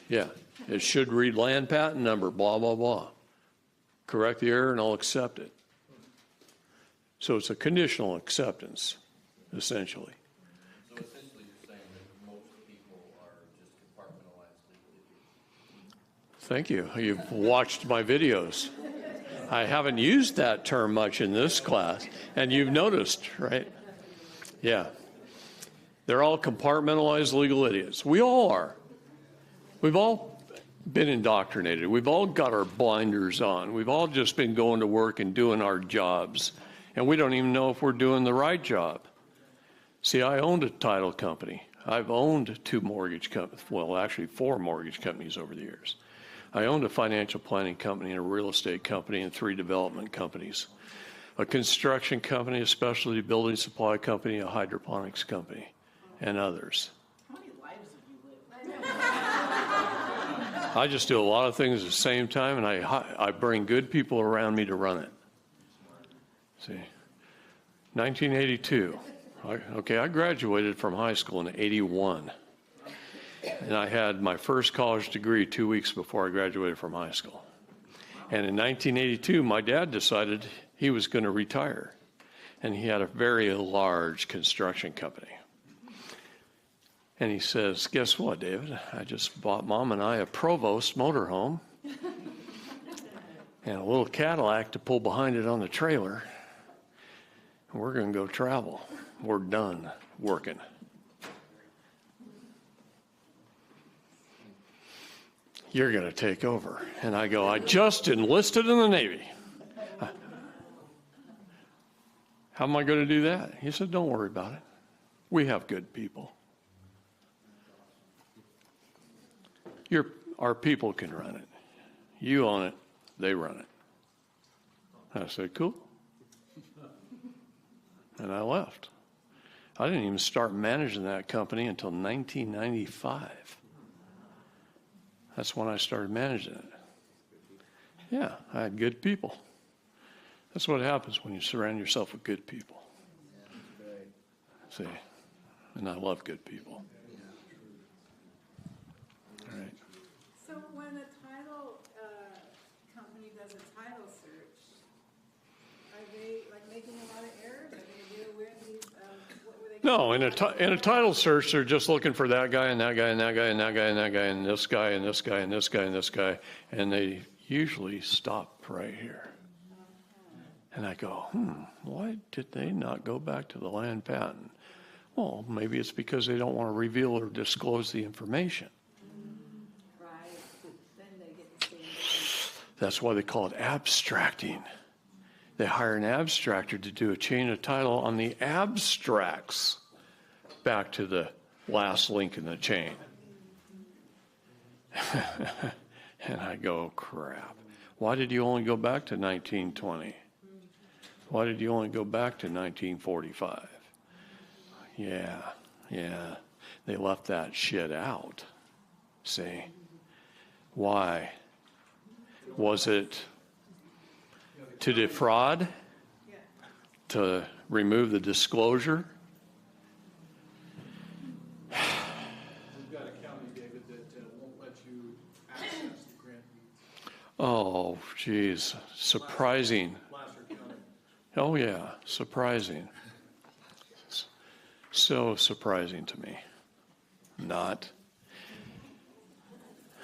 Speaker 2: Yeah, it should read land patent number, blah, blah, blah. Correct the error and I'll accept it. So it's a conditional acceptance, essentially.
Speaker 9: So essentially you're saying that most people are just compartmentalized legally.
Speaker 2: Thank you. You've watched my videos. I haven't used that term much in this class, and you've noticed, right? Yeah. They're all compartmentalized legal idiots. We all are. We've all been indoctrinated. We've all got our blinders on. We've all just been going to work and doing our jobs, and we don't even know if we're doing the right job. See, I owned a title company. I've owned 2 mortgage companies, well, actually 4 mortgage companies over the years. I owned a financial planning company and a real estate company and 3 development companies. a construction company, a specialty building supply company, a hydroponics company, and others.
Speaker 10: How many lives have you lived?
Speaker 2: I just do a lot of things at the same time, and I bring good people around me to run it. See, 1982. I graduated from high school in 81. And I had my first college degree 2 weeks before I graduated from high school. And in 1982, my dad decided he was going to retire. And he had a very large construction company. And he says, guess what, David? I just bought Mom and I a Provost motorhome and a little Cadillac to pull behind it on the trailer. And we're going to go travel. We're done working. You're going to take over. And I go, I just enlisted in the Navy. How am I going to do that? He said, don't worry about it. We have good people. Our people can run it. You own it, they run it. I said, cool. And I left. I didn't even start managing that company until 1995. That's when I started managing it. Yeah, I had good people. That's what happens when you surround yourself with good people. See, and I love good people. All right.
Speaker 7: So when a title company does a title search, are they like making a lot of errors? Are they aware of these? What were they?
Speaker 2: No, in a title search, they're just looking for that guy and that guy and that guy and that guy and that guy and this guy and this guy and this guy and this guy, and they usually stop right here. And I go, why did they not go back to the land patent? Well, maybe it's because they don't want to reveal or disclose the information.
Speaker 7: Right. Then they get the same.
Speaker 2: That's why they call it abstracting. They hire an abstractor to do a chain of title on the abstracts back to the last link in the chain. And I go, crap. Why did you only go back to 1920? Why did you only go back to 1945? Yeah. They left that shit out. See? Why? Was it to defraud? To remove the disclosure?
Speaker 12: We've got a county, David, that won't let you access the grant.
Speaker 2: Oh, geez. Surprising. Oh, yeah. Surprising. So surprising to me. Not.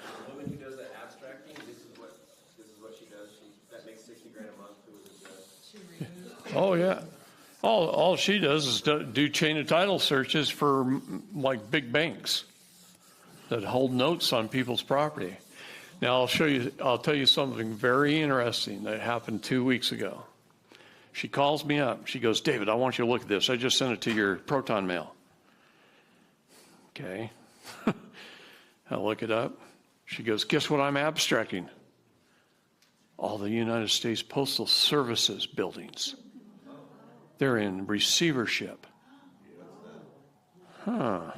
Speaker 9: The woman who does that abstracting, this is what she does. That makes $60,000 a month. Who is
Speaker 2: Oh, yeah. All she does is do chain of title searches for like big banks that hold notes on people's property. Now I'll tell you something very interesting that happened 2 weeks ago. She calls me up. She goes, David, I want you to look at this. I just sent it to your Proton mail. Okay. I look it up. She goes, guess what I'm abstracting? All the United States Postal Services buildings. They're in receivership. Huh.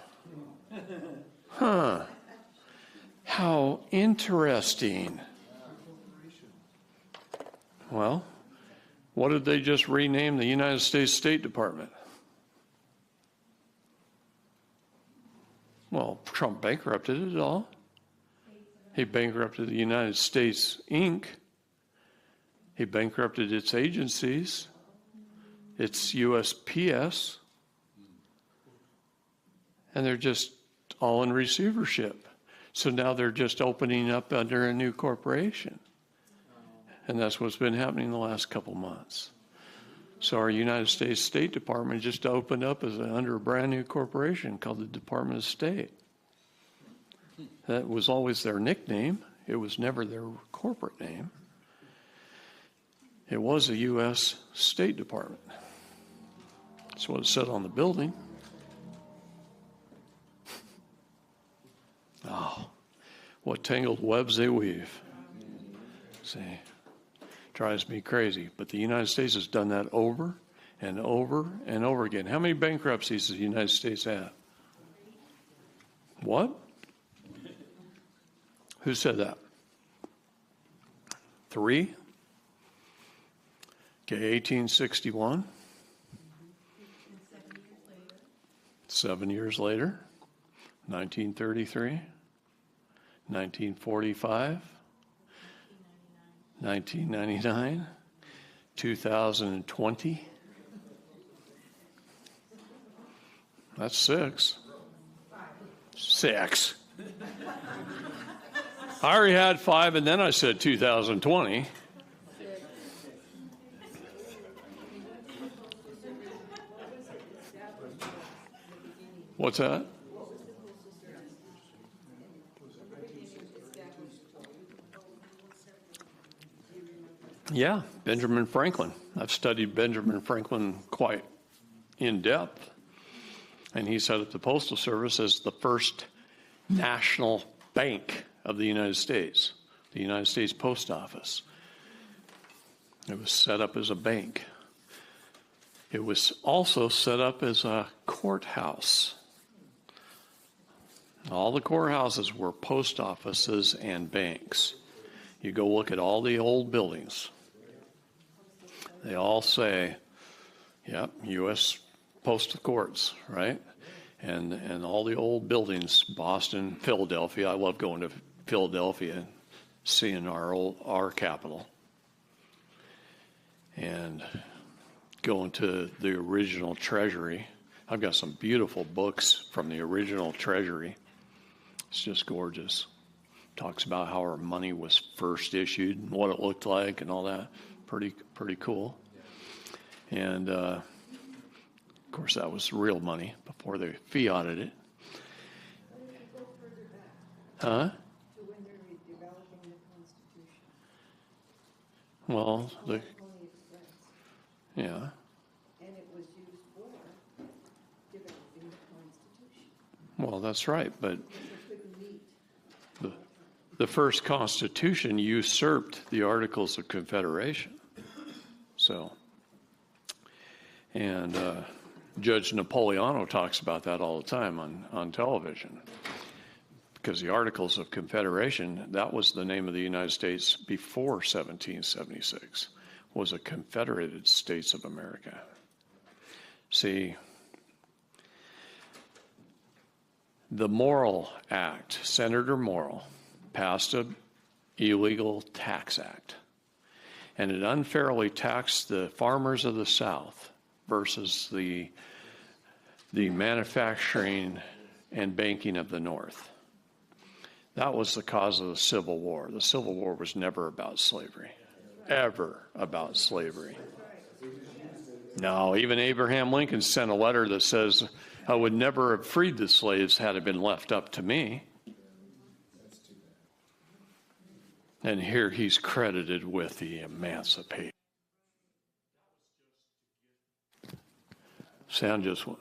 Speaker 2: How interesting. Well, what did they just rename the United States State Department? Well, Trump bankrupted it all. He bankrupted the United States, Inc. He bankrupted its agencies, its USPS, and they're just all in receivership. So now they're just opening up under a new corporation. And that's what's been happening the last couple months. So our United States State Department just opened up under a brand new corporation called the Department of State. That was always their nickname. It was never their corporate name. It was a U.S. State Department. That's what it said on the building. Oh, what tangled webs they weave. See, Drives me crazy. But the United States has done that over and over and over again. How many bankruptcies does the United States have? What? Who said that? 3? Okay, 1861. 7 years later, 1933, 1945, 1999, 2020. That's 6. 6. I already had 5, and then I said 2020. What's that? Yeah, Benjamin Franklin. I've studied Benjamin Franklin quite in depth. And he set up the Postal Service as the first national bank of the United States, the United States Post Office. It was set up as a bank. It was also set up as a courthouse. All the courthouses were post offices and banks. You go look at all the old buildings. They all say, yep, U.S. Postal Courts, right? And all the old buildings, Boston, Philadelphia. I love going to Philadelphia and seeing our capital. And going to the original Treasury. I've got some beautiful books from the original Treasury. It's just gorgeous. Talks about how our money was first issued and what it looked like and all that. Pretty cool. And of course, that was real money before they fiated it. Huh? Well, yeah.
Speaker 7: And it was used for developing the Constitution.
Speaker 2: Well, that's right, but the first Constitution usurped the Articles of Confederation. So, and Judge Napolitano talks about that all the time on television. Because the Articles of Confederation, that was the name of the United States before 1776, was a Confederated States of America. See, the Morrill Act, Senator Morrill, passed an illegal tax act, and it unfairly taxed the farmers of the South versus the manufacturing and banking of the North. That was the cause of the Civil War. The Civil War was never about slavery, ever about slavery. No, even Abraham Lincoln sent a letter that says, I would never have freed the slaves had it been left up to me. And here he's credited with the emancipation. Sound just went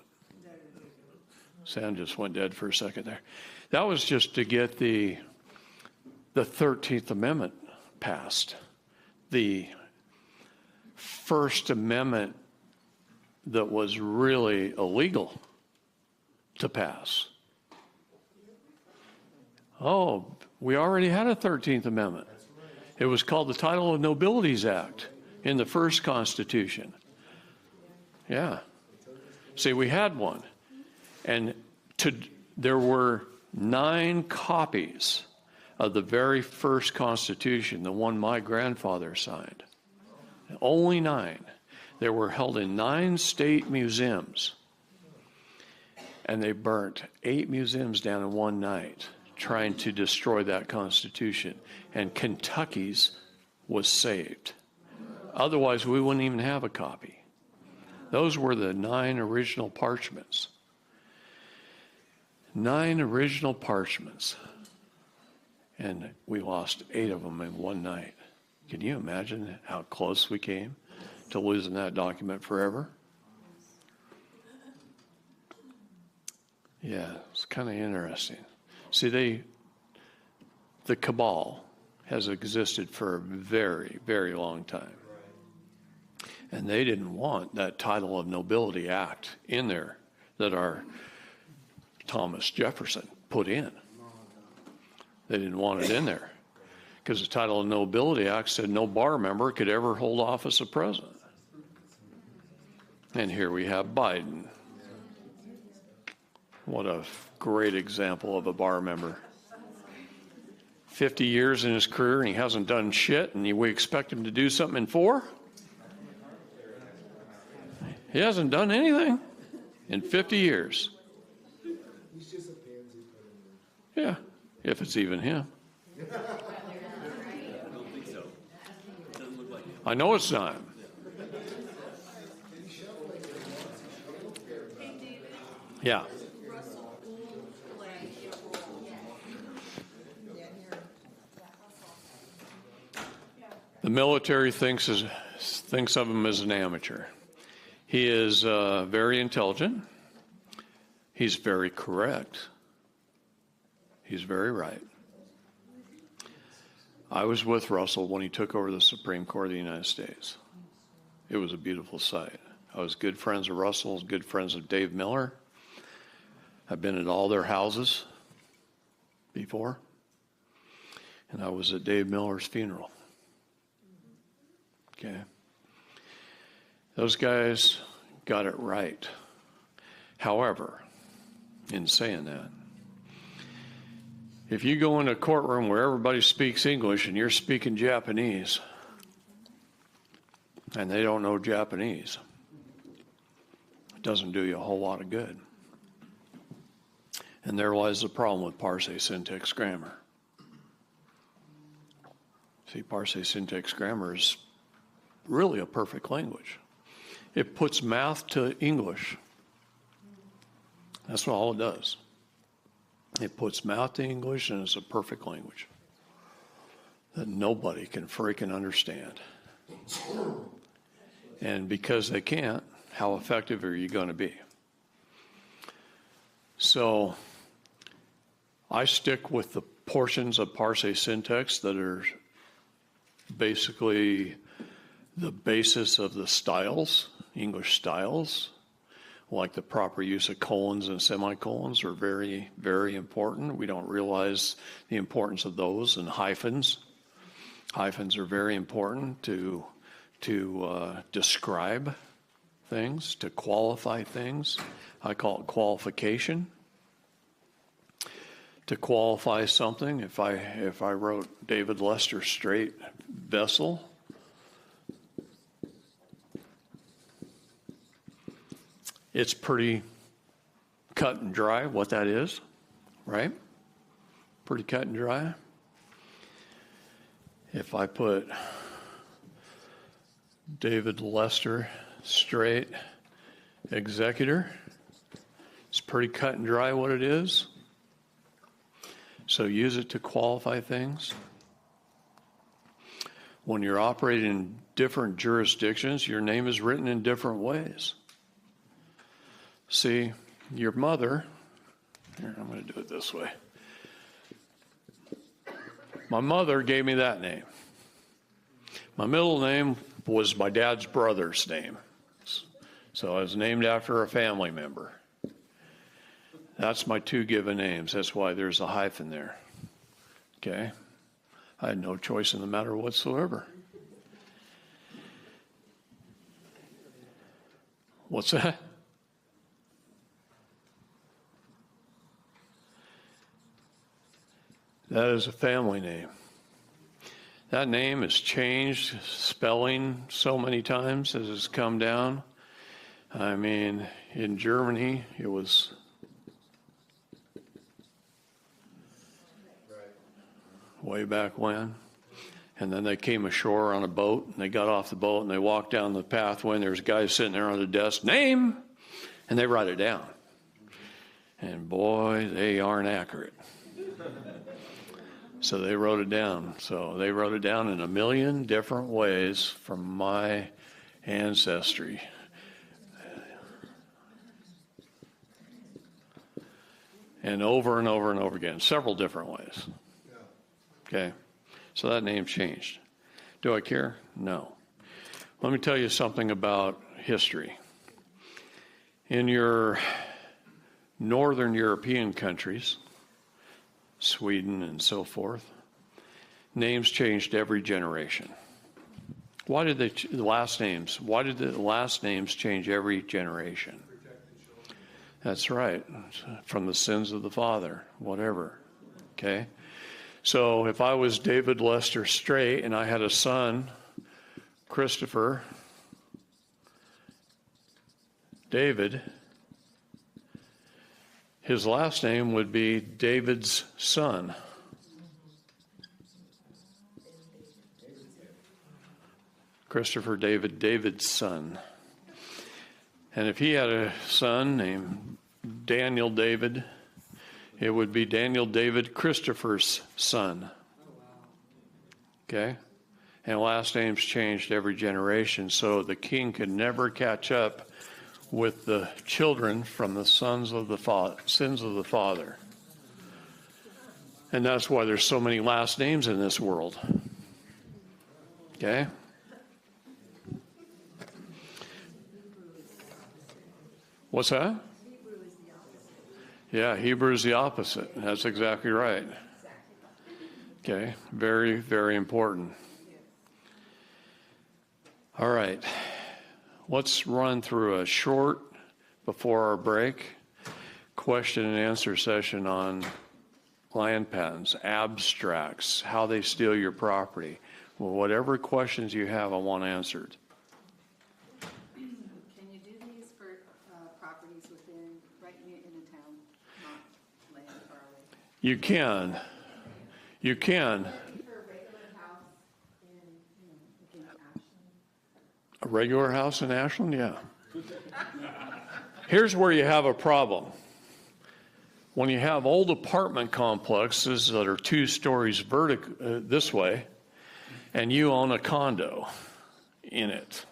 Speaker 2: dead for a second there. That was just to get the 13th Amendment passed. The First Amendment that was really illegal to pass. Oh, we already had a 13th Amendment. It was called the Title of Nobilities Act in the first Constitution. Yeah. See, we had one. And there were 9 copies of the very first Constitution, the one my grandfather signed. Only 9. They were held in 9 state museums. And they burnt 8 museums down in one night trying to destroy that Constitution. And Kentucky's was saved. Otherwise, we wouldn't even have a copy. Those were the 9 original parchments. 9 original parchments. And we lost 8 of them in one night. Can you imagine how close we came to losing that document forever? Yeah, it's kind of interesting. See, the cabal has existed for a very, very long time. And they didn't want that title of nobility act in there that our Thomas Jefferson put in. They didn't want it in there because the title of nobility act said no bar member could ever hold office of president. And here we have Biden. What a great example of a bar member. 50 years in his career and he hasn't done shit, and we expect him to do something in 4? He hasn't done anything in 50 years.
Speaker 11: He's just a pansy.
Speaker 2: Yeah, if it's even him. I know it's not him. Yeah. The military thinks of him as an amateur. He is very intelligent. He's very correct. He's very right. I was with Russell when he took over the Supreme Court of the United States. It was a beautiful sight. I was good friends with Russell, good friends with Dave Miller. I've been at all their houses before. And I was at Dave Miller's funeral. Okay. Those guys got it right. However, in saying that, if you go in a courtroom where everybody speaks English and you're speaking Japanese, and they don't know Japanese, it doesn't do you a whole lot of good. And there lies the problem with Parse syntax grammar. See, Parse syntax grammar is really a perfect language. It puts math to English. That's all it does. It puts math to English, and it's a perfect language that nobody can freaking understand. And because they can't, how effective are you going to be? So I stick with the portions of Parse syntax that are basically the basis of the styles, English styles, like the proper use of colons and semicolons are very, very important. We don't realize the importance of those, and hyphens. Hyphens are very important to describe things, to qualify things. I call it qualification. To qualify something, if I wrote David Lester Straight Vessel, it's pretty cut and dry what that is, right? Pretty cut and dry. If I put David Lester Straight Executor, it's pretty cut and dry what it is. So use it to qualify things. When you're operating in different jurisdictions, your name is written in different ways. See, your mother, here, I'm going to do it this way. My mother gave me that name. My middle name was my dad's brother's name. So I was named after a family member. That's my two given names. That's why there's a hyphen there. Okay? I had no choice in the matter whatsoever. What's that? That is a family name. That name has changed spelling so many times as it's come down. I mean, in Germany, it was way back when. And then they came ashore on a boat, and they got off the boat, and they walked down the pathway, and there's guys sitting there on the desk, name, and they write it down. And boy, they aren't accurate. So they wrote it down. So they wrote it down in a million different ways from my ancestry. And over and over and over again, several different ways. Okay. So that name changed. Do I care? No. Let me tell you something about history. In your northern European countries, Sweden and so forth, names changed every generation. Why did the last names change every generation? That's right. From the sins of the father, whatever. Okay? So if I was David Lester Straight and I had a son, Christopher David, his last name would be David's son. Christopher David, David's son. And if he had a son named Daniel David, it would be Daniel David Christopher's son. Okay? And last names changed every generation, so the king could never catch up with the children from the sins of the father. And that's why there's so many last names in this world. Okay? What's that? Yeah, Hebrew is the opposite. That's exactly right. Okay, very, very important. All right, let's run through a short, before our break, question and answer session on land patents, abstracts, how they steal your property. Well, whatever questions you have, I want answered.
Speaker 7: Can you do these for properties within, right in a town, not land far away?
Speaker 2: You can. You can.
Speaker 7: For a regular house in Ashland?
Speaker 2: A regular house in Ashland? Yeah. Here's where you have a problem. When you have old apartment complexes that are 2 stories this way, and you own a condo in it,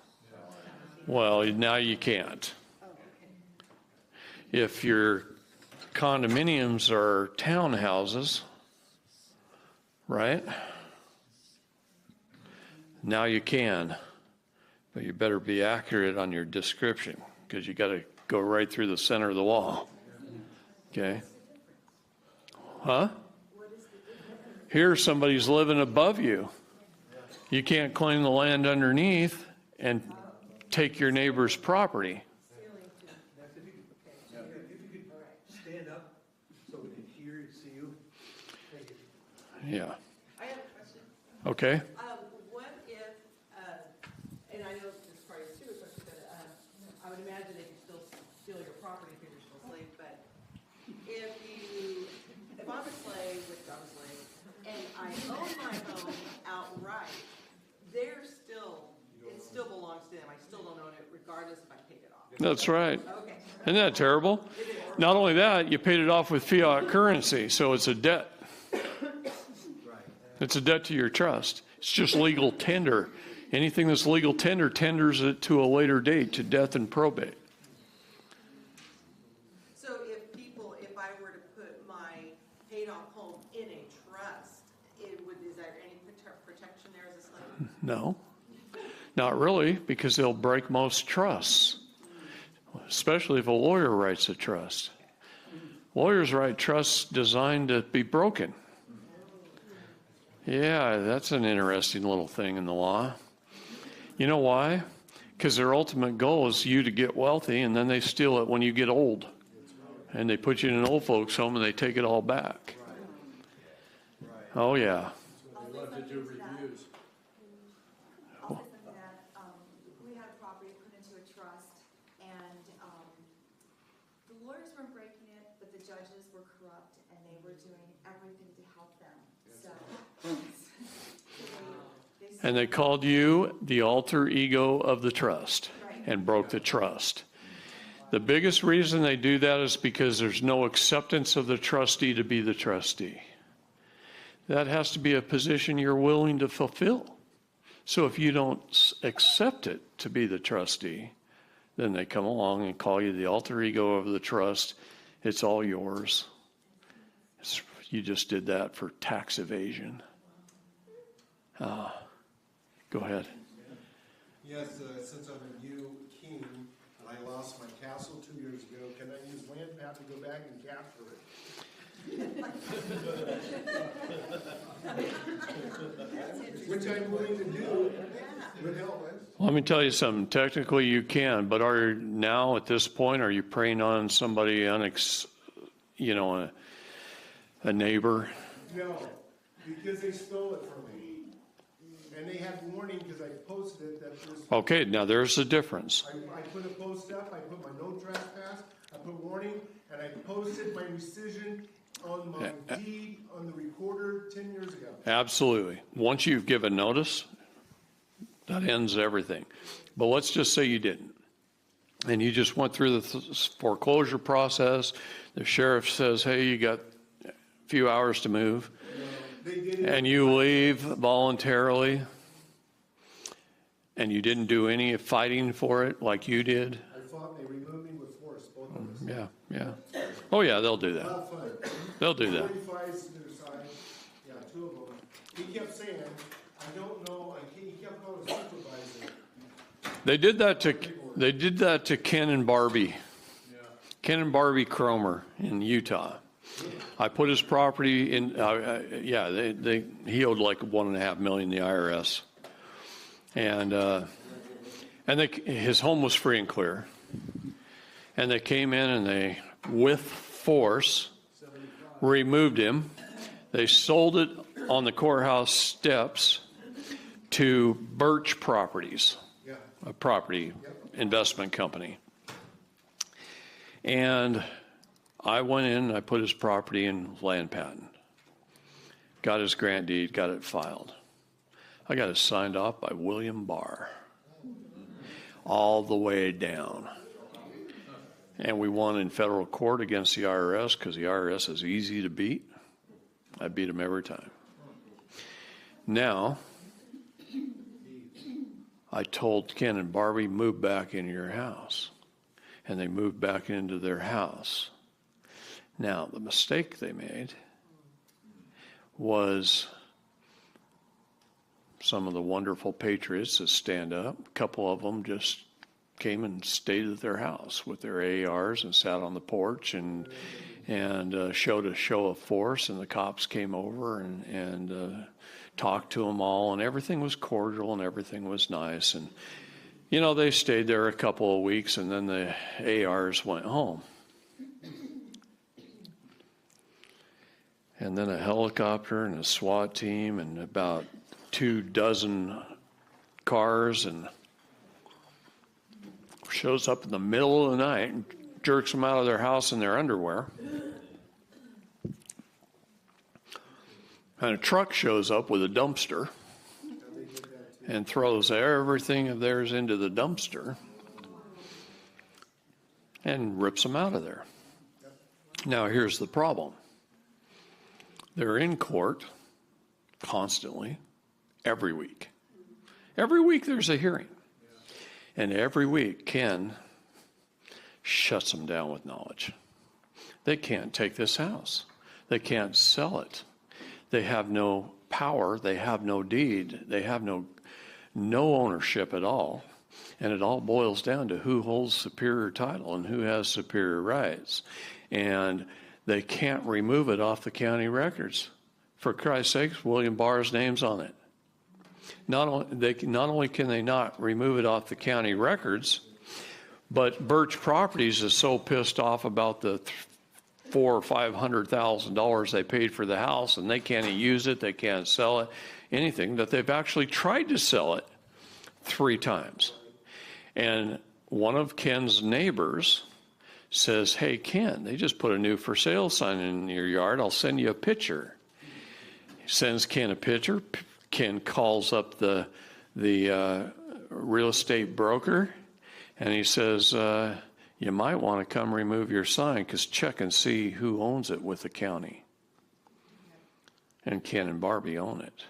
Speaker 2: well, now you can't. If your condominiums are townhouses, right? Now you can, but you better be accurate on your description because you got to go right through the center of the wall. Okay? Huh? Here somebody's living above you. You can't claim the land underneath and take your neighbor's property.
Speaker 12: Stand up so we can hear you, see you. Thank you.
Speaker 2: Yeah.
Speaker 6: I have a question.
Speaker 2: Okay.
Speaker 6: What if, and I know this part is too, but I would imagine they could still steal your property if you're still a slave, but if I'm a slave, which I'm a slave, and I own my home outright, it still belongs to them. I still don't own it regardless if I paid it off.
Speaker 2: That's right.
Speaker 6: Okay.
Speaker 2: Isn't that terrible? Not only that, you paid it off with fiat currency, so it's a debt. It's a debt to your trust. It's just legal tender. Anything that's legal tender tenders it to a later date, to death and probate.
Speaker 6: So if I were to put my paid off home in a trust, is there any protection there as a slave?
Speaker 2: No, not really, because they'll break most trusts, especially if a lawyer writes a trust. Lawyers write trusts designed to be broken. Yeah, that's an interesting little thing in the law. You know why? Because their ultimate goal is you to get wealthy, and then they steal it when you get old. And they put you in an old folks' home, and they take it all back. Oh, yeah.
Speaker 12: They love to do reviews.
Speaker 5: Also something that, we had a property put into a trust, and the lawyers weren't breaking it, but the judges were corrupt, and they were doing everything to help them. So,
Speaker 2: And they called you the alter ego of the trust and broke the trust. The biggest reason they do that is because there's no acceptance of the trustee to be the trustee. That has to be a position you're willing to fulfill. So if you don't accept it to be the trustee, then they come along and call you the alter ego of the trust. It's all yours. You just did that for tax evasion. Go ahead.
Speaker 12: Yes, since I'm a new king and I lost my castle 2 years ago, can I use land pat to go back and capture it? Which I'm willing to do with help.
Speaker 2: Let me tell you something. Technically, you can, but are now at this point, are you preying on somebody, a neighbor?
Speaker 12: No, because they stole it from me. And they had warning because I posted it that there's.
Speaker 2: Okay, now there's a difference.
Speaker 12: I put a post up, I put my no trespass, I put warning, and I posted my rescission on my deed on the recorder 10 years ago.
Speaker 2: Absolutely. Once you've given notice, that ends everything. But let's just say you didn't. And you just went through the foreclosure process. The sheriff says, hey, you got a few hours to move. And you leave voluntarily. And you didn't do any fighting for it like you did.
Speaker 12: I fought, they removed me with force, both of them.
Speaker 2: Yeah. Oh, yeah, they'll do that. They'll do that.
Speaker 12: 45s to their side, yeah, 2 of them. He kept saying, I don't know, he kept calling a supervisor.
Speaker 2: They did that to Ken and Barbie. Ken and Barbie Cromer in Utah. I put his property in. He owed like $1.5 million to the IRS, and his home was free and clear. And they came in and they, with force, removed him. They sold it on the courthouse steps to Birch Properties, a property investment company. And I went in and I put his property in land patent. Got his grant deed, got it filed. I got it signed off by William Barr. All the way down. And we won in federal court against the IRS because the IRS is easy to beat. I beat them every time. Now, I told Ken and Barbie, move back into your house. And they moved back into their house. Now, the mistake they made was some of the wonderful patriots that stand up. A couple of them just came and stayed at their house with their ARs and sat on the porch and showed a show of force. And the cops came over and talked to them all, and everything was cordial and everything was nice. And they stayed there a couple of weeks, and then the ARs went home. And then a helicopter and a SWAT team and about 24 cars and shows up in the middle of the night and jerks them out of their house in their underwear. And a truck shows up with a dumpster and throws everything of theirs into the dumpster and rips them out of there. Now, here's the problem. They're in court constantly, every week. Every week there's a hearing. And every week Ken shuts them down with knowledge. They can't take this house. They can't sell it. They have no power. They have no deed. They have no ownership at all. And it all boils down to who holds superior title and who has superior rights. And they can't remove it off the county records. For Christ's sakes, William Barr's name's on it. Not only can they not remove it off the county records, but Birch Properties is so pissed off about the $400,000 or $500,000 they paid for the house, and they can't use it, they can't sell it, anything, that they've actually tried to sell it 3 times. And one of Ken's neighbors says, hey, Ken, they just put a new for sale sign in your yard. I'll send you a picture. He sends Ken a picture. Ken calls up the real estate broker, and he says, you might want to come remove your sign because check and see who owns it with the county. And Ken and Barbie own it,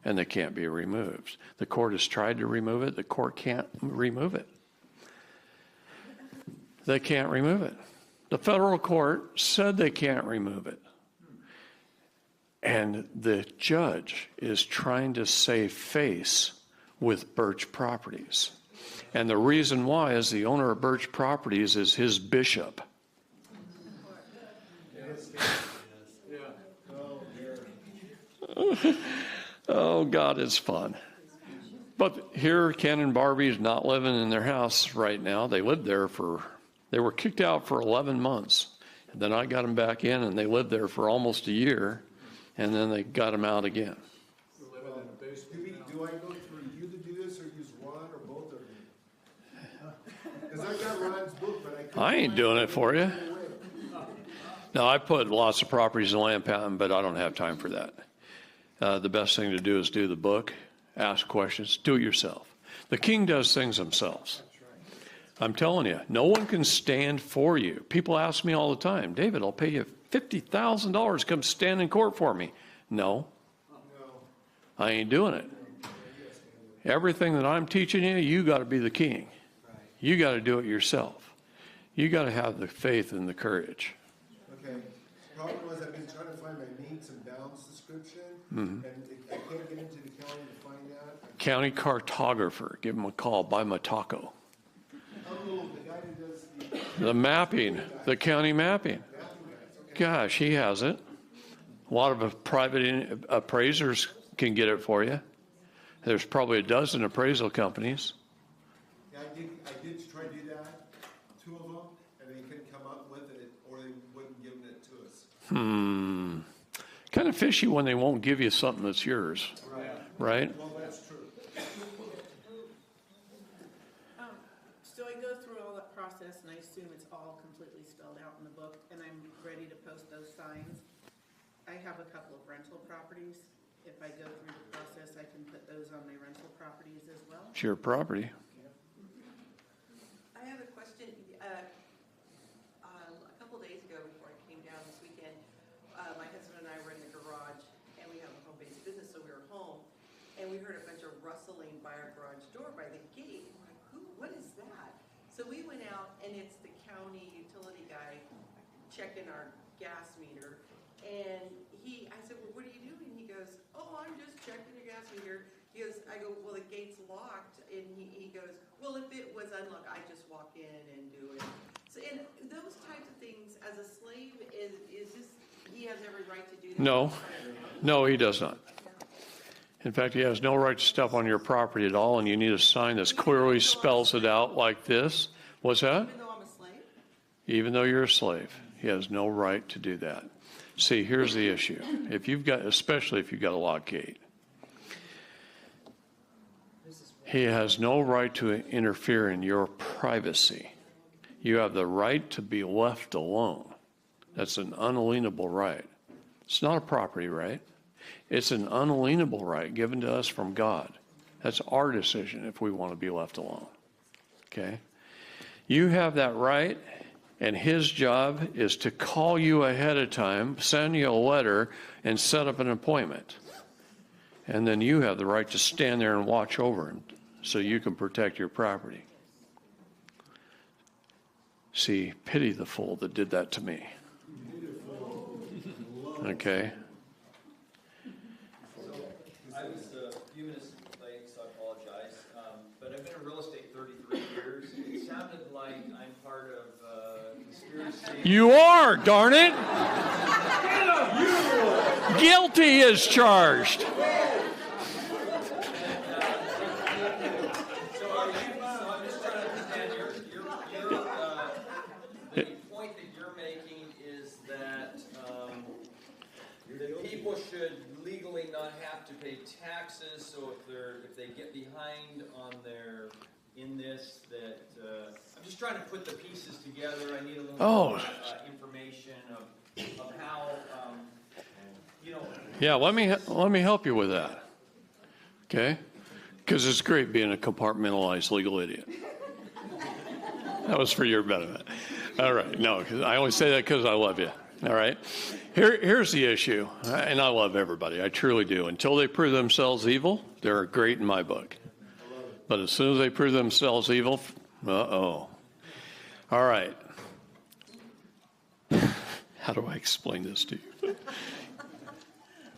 Speaker 2: and they can't be removed. The court has tried to remove it. The court can't remove it. They can't remove it. The federal court said they can't remove it. And the judge is trying to save face with Birch Properties. And the reason why is the owner of Birch Properties is his bishop. Oh, God, it's fun. But here, Ken and Barbie is not living in their house right now. They were kicked out for 11 months. And then I got them back in, and they lived there for almost a year. And then they got them out again.
Speaker 12: Do I go through you to do this, or use Ron, or both of you? Because I got Ron's book, but
Speaker 2: I ain't doing it for you. No, I put lots of properties in land patent, but I don't have time for that. The best thing to do is do the book, ask questions, do it yourself. The king does things themselves. I'm telling you, no one can stand for you. People ask me all the time, David, I'll pay you $50,000 to come stand in court for me. No, I ain't doing it. Everything that I'm teaching you, you got to be the king. You got to do it yourself. You got to have the faith and the courage.
Speaker 12: Okay. The problem was I've been trying to find my meets and bounds description,
Speaker 2: Mm-hmm.
Speaker 12: and I can't get into the county to find that.
Speaker 2: County cartographer, give him a call, buy him a taco.
Speaker 12: Oh, the guy who does
Speaker 2: The mapping, the county mapping. Gosh, he has it. A lot of private appraisers can get it for you. There's probably a dozen appraisal companies.
Speaker 12: Yeah, I did try to do that, 2 of them, and they couldn't come up with it, or they wouldn't give it to us.
Speaker 2: Kind of fishy when they won't give you something that's yours. Right?
Speaker 12: Well, that's true.
Speaker 7: So I go through all that process, and I assume it's all completely spelled out in the book, and I'm ready to post those signs. I have a couple of rental properties. If I go through the process, I can put those on my rental properties as well.
Speaker 2: It's your property.
Speaker 13: I have a question. A couple days ago, before I came down this weekend, my husband and I were in the garage, and we have a home-based business, so we were home, and we heard a bunch of rustling by our garage door, by the gate. We're like, what is that? So we went out, and it's the county utility guy checking our gas meter, and I said, well, what are you doing? He goes, oh, I'm just checking the gas meter. I go, well, the gate's locked, and he goes, well, if it was unlocked, I just walk in and do it. So, and those types of things, as a slave, is this, he has every right to do that?
Speaker 2: No, he does not. In fact, he has no right to step on your property at all, and you need a sign that clearly spells it out like this. What's that?
Speaker 13: Even though I'm a slave?
Speaker 2: Even though you're a slave, he has no right to do that. See, here's the issue. Especially if you've got a locked gate, he has no right to interfere in your privacy. You have the right to be left alone. That's an unalienable right. It's not a property right. It's an unalienable right given to us from God. That's our decision if we want to be left alone. Okay? You have that right, and his job is to call you ahead of time, send you a letter, and set up an appointment. And then you have the right to stand there and watch over him so you can protect your property. See, pity the fool that did that to me. Okay?
Speaker 9: I was a few minutes late, so I apologize. But I've been in real estate 33 years. It sounded like I'm part of a conspiracy.
Speaker 2: You are, darn it! Guilty as charged.
Speaker 9: So I'm just trying to understand the point that you're making is that people should legally not have to pay taxes. So if they get behind on that I'm just trying to put the pieces together. I need a little more information of how
Speaker 2: Yeah, let me help you with that. Okay? Because it's great being a compartmentalized legal idiot. That was for your benefit. All right. No, 'cause I only say that because I love you. All right. Here's the issue, and I love everybody. I truly do. Until they prove themselves evil, they're great in my book. But as soon as they prove themselves evil, uh-oh. All right. How do I explain this to you?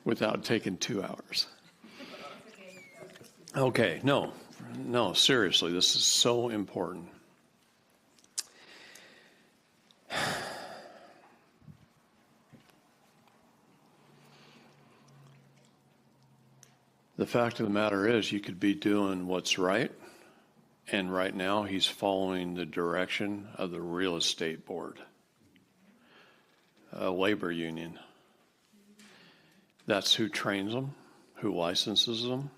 Speaker 2: without taking 2 hours. Okay, no, seriously, this is so important. The fact of the matter is, you could be doing what's right, and right now he's following the direction of the real estate board, a labor union. That's who trains them, who licenses them,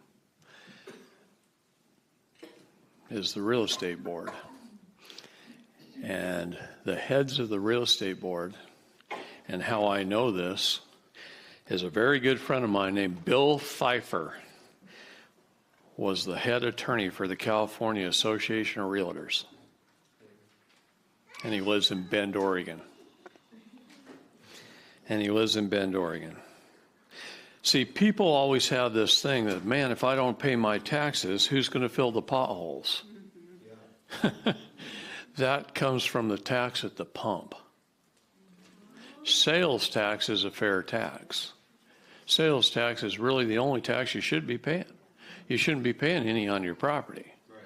Speaker 2: is the real estate board. And the heads of the real estate board, and how I know this, is a very good friend of mine named Bill Pfeiffer, was the head attorney for the California Association of Realtors. And he lives in Bend, Oregon. See, people always have this thing that, man, if I don't pay my taxes, who's going to fill the potholes? That comes from the tax at the pump. Sales tax is a fair tax. Sales tax is really the only tax you should be paying. You shouldn't be paying any on your property. Right.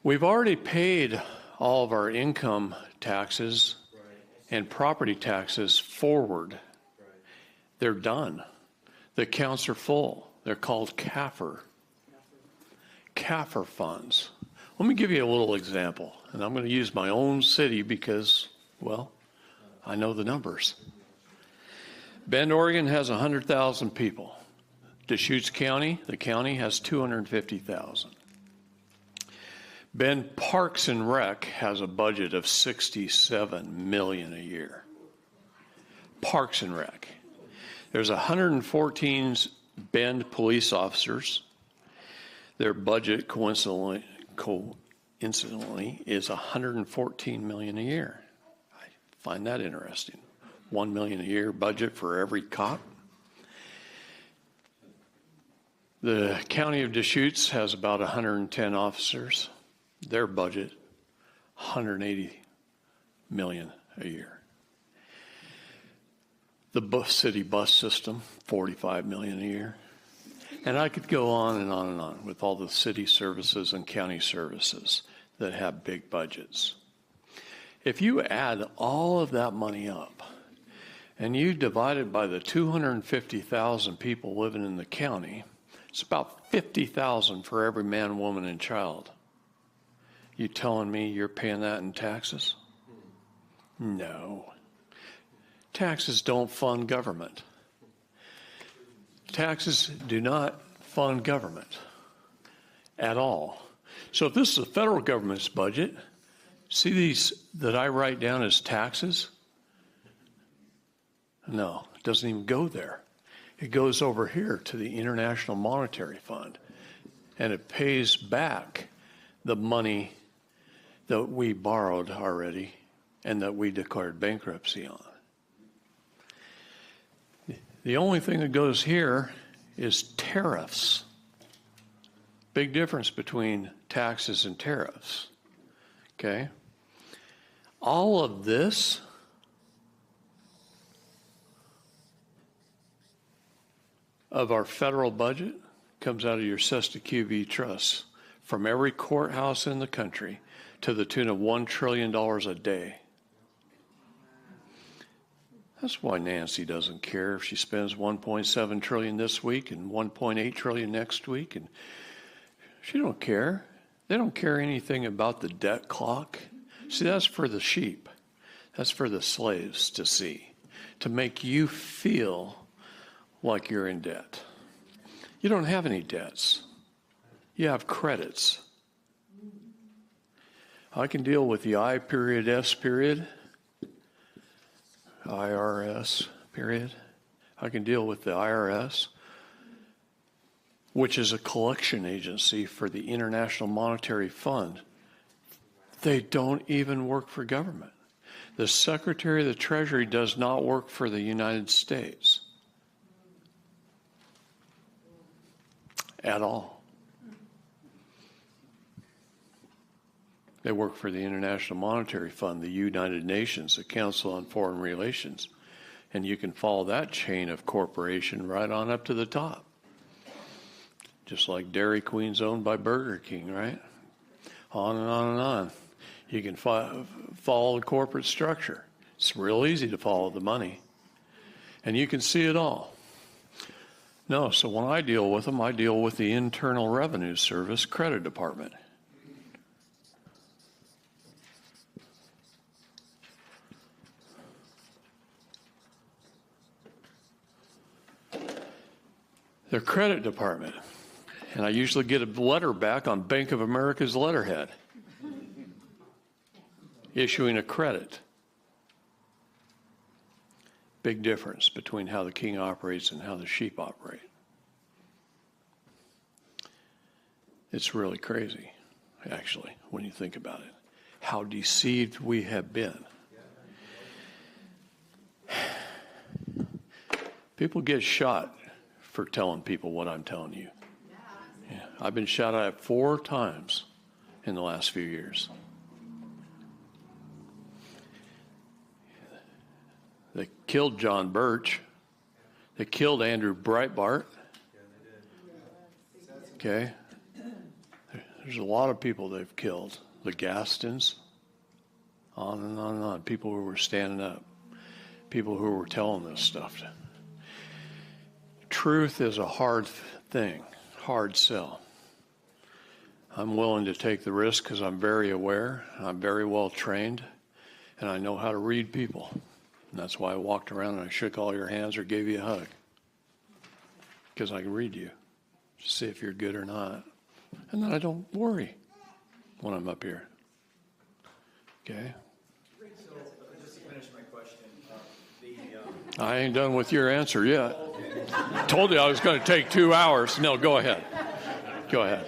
Speaker 2: We've already paid all of our income taxes and property taxes forward. Right. They're done. The accounts are full. They're called CAFR funds. Let me give you a little example, and I'm going to use my own city because, well, I know the numbers. Bend, Oregon has 100,000 people. Deschutes County, the county, has 250,000. Bend Parks and Rec has a budget of $67 million a year. Parks and Rec. There's 114 Bend police officers. Their budget, coincidentally, is $114 million a year. I find that interesting. $1 million a year budget for every cop. The county of Deschutes has about 110 officers. Their budget, $180 million a year. The city bus system, $45 million a year. And I could go on and on and on with all the city services and county services that have big budgets. If you add all of that money up and you divide it by the 250,000 people living in the county, it's about 50,000 for every man, woman, and child. You telling me you're paying that in taxes? No. Taxes don't fund government. Taxes do not fund government at all. So if this is the federal government's budget, see these that I write down as taxes? No, it doesn't even go there. It goes over here to the International Monetary Fund, and it pays back the money that we borrowed already and that we declared bankruptcy on. The only thing that goes here is tariffs. Big difference between taxes and tariffs. Okay? All of this of our federal budget comes out of your Sesta QV Trust from every courthouse in the country to the tune of $1 trillion a day. That's why Nancy doesn't care if she spends $1.7 trillion this week and $1.8 trillion next week, and she don't care. They don't care anything about the debt clock. See, that's for the sheep. That's for the slaves to see, to make you feel like you're in debt. You don't have any debts. You have credits. I can deal with the I period S period, IRS period. I can deal with the IRS, which is a collection agency for the International Monetary Fund. They don't even work for government. The Secretary of the Treasury does not work for the United States at all. They work for the International Monetary Fund, the United Nations, the Council on Foreign Relations, And you can follow that chain of corporation right on up to the top. Just like Dairy Queen's owned by Burger King, right? On and on and on. You can follow the corporate structure. It's real easy to follow the money. And you can see it all. No, so when I deal with them, I deal with the Internal Revenue Service credit department. Their credit department. And I usually get a letter back on Bank of America's letterhead, issuing a credit. Big difference between how the king operates and how the sheep operate. It's really crazy, actually, when you think about it. How deceived we have been. People get shot for telling people what I'm telling you. Yeah, I've been shot at 4 times in the last few years. They killed John Birch. They killed Andrew Breitbart. Okay. There's a lot of people they've killed. The Gastons. On and on and on. People who were standing up. People who were telling this stuff. Truth is a hard thing. Hard sell. I'm willing to take the risk because I'm very aware. I'm very well trained. And I know how to read people. And that's why I walked around and I shook all your hands or gave you a hug. Because I can read you. See if you're good or not. And then I don't worry when I'm up here. Okay?
Speaker 9: So, just to finish my question,
Speaker 2: I ain't done with your answer yet. Told you I was going to take 2 hours. No, go ahead. Go ahead.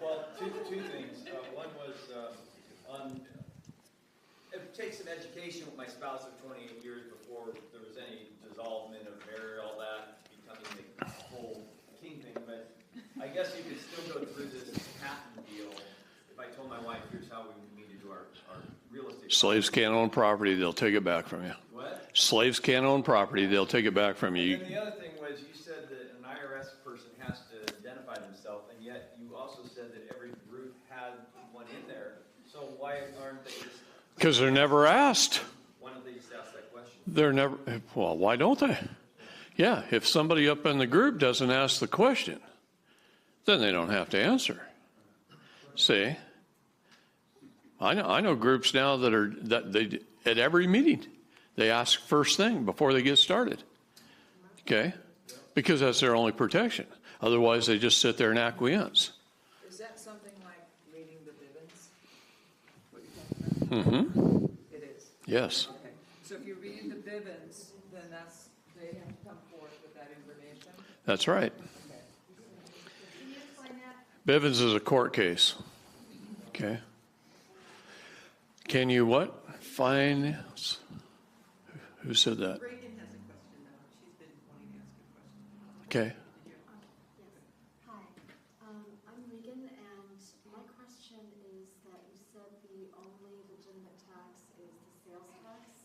Speaker 9: Well, two things. One was it takes some education with my spouse of 28 years before there was any dissolvement of marriage, all that, becoming the whole king thing. But I guess you could still go through this patent deal. If I told my wife, here's how we need to do our real estate.
Speaker 2: Slaves can't own property. They'll take it back from you.
Speaker 9: What?
Speaker 2: Slaves can't own property. They'll take it back from you.
Speaker 9: And the other thing was you said that an IRS person has to identify themselves, and yet you also said that every group had one in there. So why aren't they just...
Speaker 2: Because they're never asked.
Speaker 9: Why don't they just ask that question?
Speaker 2: They're never... Well, why don't they? Yeah, if somebody up in the group doesn't ask the question, then they don't have to answer. See? I know groups now that they at every meeting, they ask first thing before they get started. Okay? Because that's their only protection. Otherwise, they just sit there and acquiesce.
Speaker 10: Is that something like reading the Bivens?
Speaker 2: Mm-hmm.
Speaker 10: It is?
Speaker 2: Yes.
Speaker 10: Okay. So if you're reading the Bivens, then they have to come forth with that information?
Speaker 2: That's right.
Speaker 10: Okay.
Speaker 5: Can you explain that?
Speaker 2: Bivens is a court case. Okay? Can you what? Finance? Who said that?
Speaker 13: Reagan has a question now. She's been wanting to ask a question.
Speaker 2: Okay.
Speaker 14: Hi, I'm Regan, and my question is that you said the only legitimate tax is the sales tax.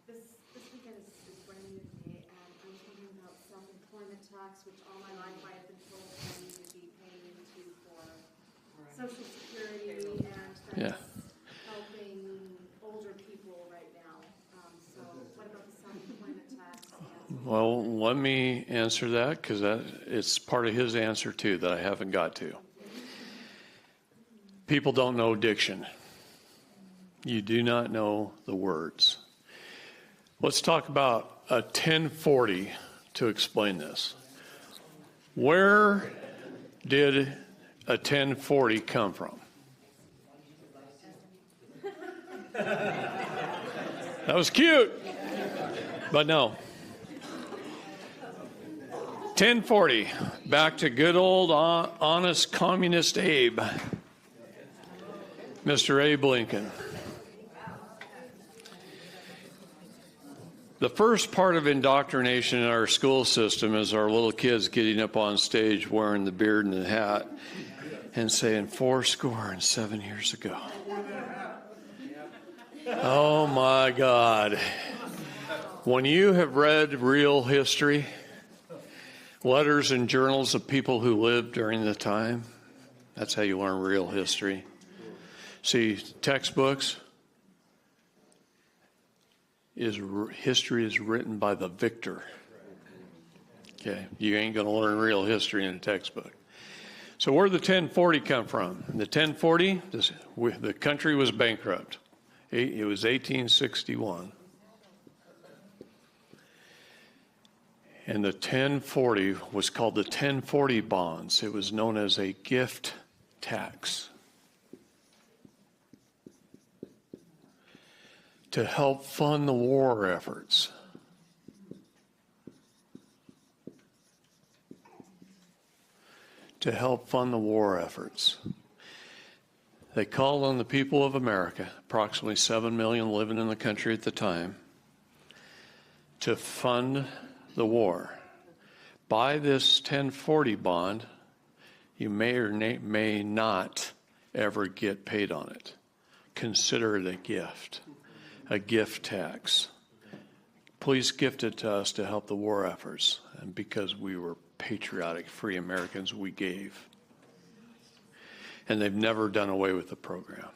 Speaker 14: This weekend is brand new to me, and I was thinking about self-employment tax, which all my life I have been told I need to be paying into for Social Security, and that's helping older people right now. So what about the self-employment tax?
Speaker 2: Well, let me answer that because it's part of his answer too that I haven't got to. People don't know diction. You do not know the words. Let's talk about a 1040 to explain this. Where did a 1040 come from? That was cute, but no. 1040, back to good old honest communist Abe, Mr. Abe Lincoln. The first part of indoctrination in our school system is our little kids getting up on stage wearing the beard and the hat and saying 7 years ago. Oh my God. When you have read real history, letters and journals of people who lived during the time, that's how you learn real history. See, textbooks, history is written by the victor. Okay, you ain't going to learn real history in a textbook. So where did the 1040 come from? The 1040, the country was bankrupt. It was 1861. And the 1040 was called the 1040 bonds. It was known as a gift tax. To help fund the war efforts. To help fund the war efforts. They called on the people of America, approximately 7 million living in the country at the time, to fund the war. By this 1040 bond, you may or may not ever get paid on it. Consider it a gift tax. Please gift it to us to help the war efforts. And because we were patriotic, free Americans, we gave. And they've never done away with the program.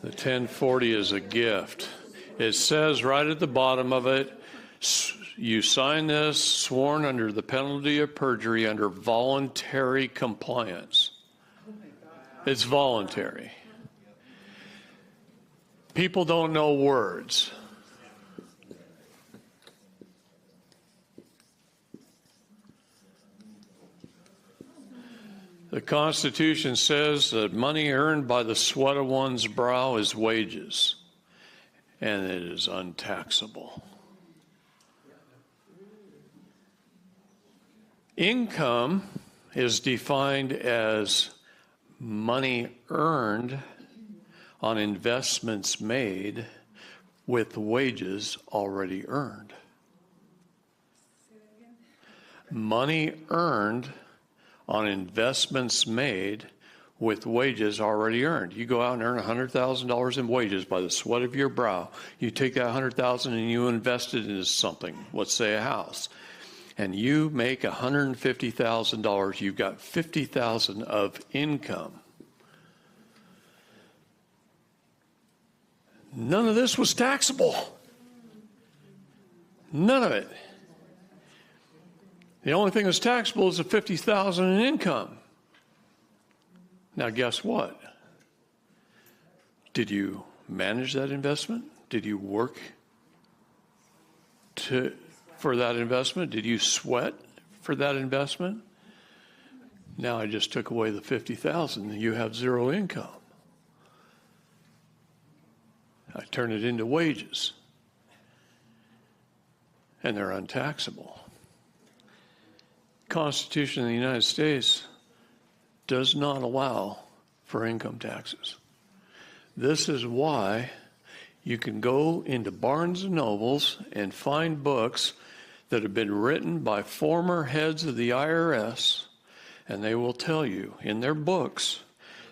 Speaker 2: The 1040 is a gift. It says right at the bottom of it, you sign this sworn under the penalty of perjury under voluntary compliance. It's voluntary. People don't know words. The Constitution says that money earned by the sweat of one's brow is wages, and it is untaxable. Income is defined as money earned on investments made with wages already earned. Money earned on investments made with wages already earned. You go out and earn $100,000 in wages by the sweat of your brow. You take that $100,000 and you invest it into something, let's say a house, and you make $150,000. You've got $50,000 of income. None of this was taxable. None of it. The only thing that's taxable is the $50,000 in income. Now, guess what? Did you manage that investment? Did you work for that investment? Did you sweat for that investment? Now I just took away the $50,000. You have zero income. I turn it into wages, and they're untaxable. Constitution of the United States does not allow for income taxes. This is why you can go into Barnes and Nobles and find books that have been written by former heads of the IRS, and they will tell you in their books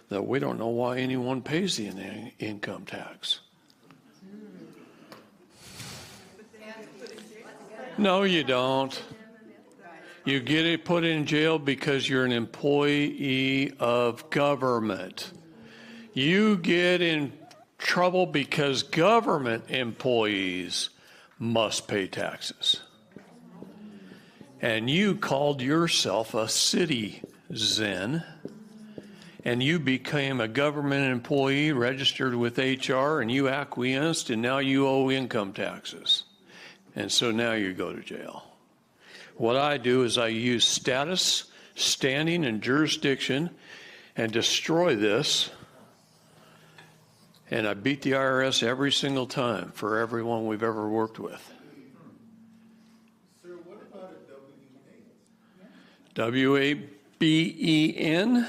Speaker 2: that we don't know why anyone pays the income tax. No, you don't. You get it put in jail because you're an employee of government. You get in trouble because government employees must pay taxes. And you called yourself a citizen, and you became a government employee registered with HR, and you acquiesced, and now you owe income taxes. And so now you go to jail. What I do is I use status, standing, and jurisdiction and destroy this. And I beat the IRS every single time for everyone we've ever worked with.
Speaker 11: Sir, what about a
Speaker 2: W-A-B-E-N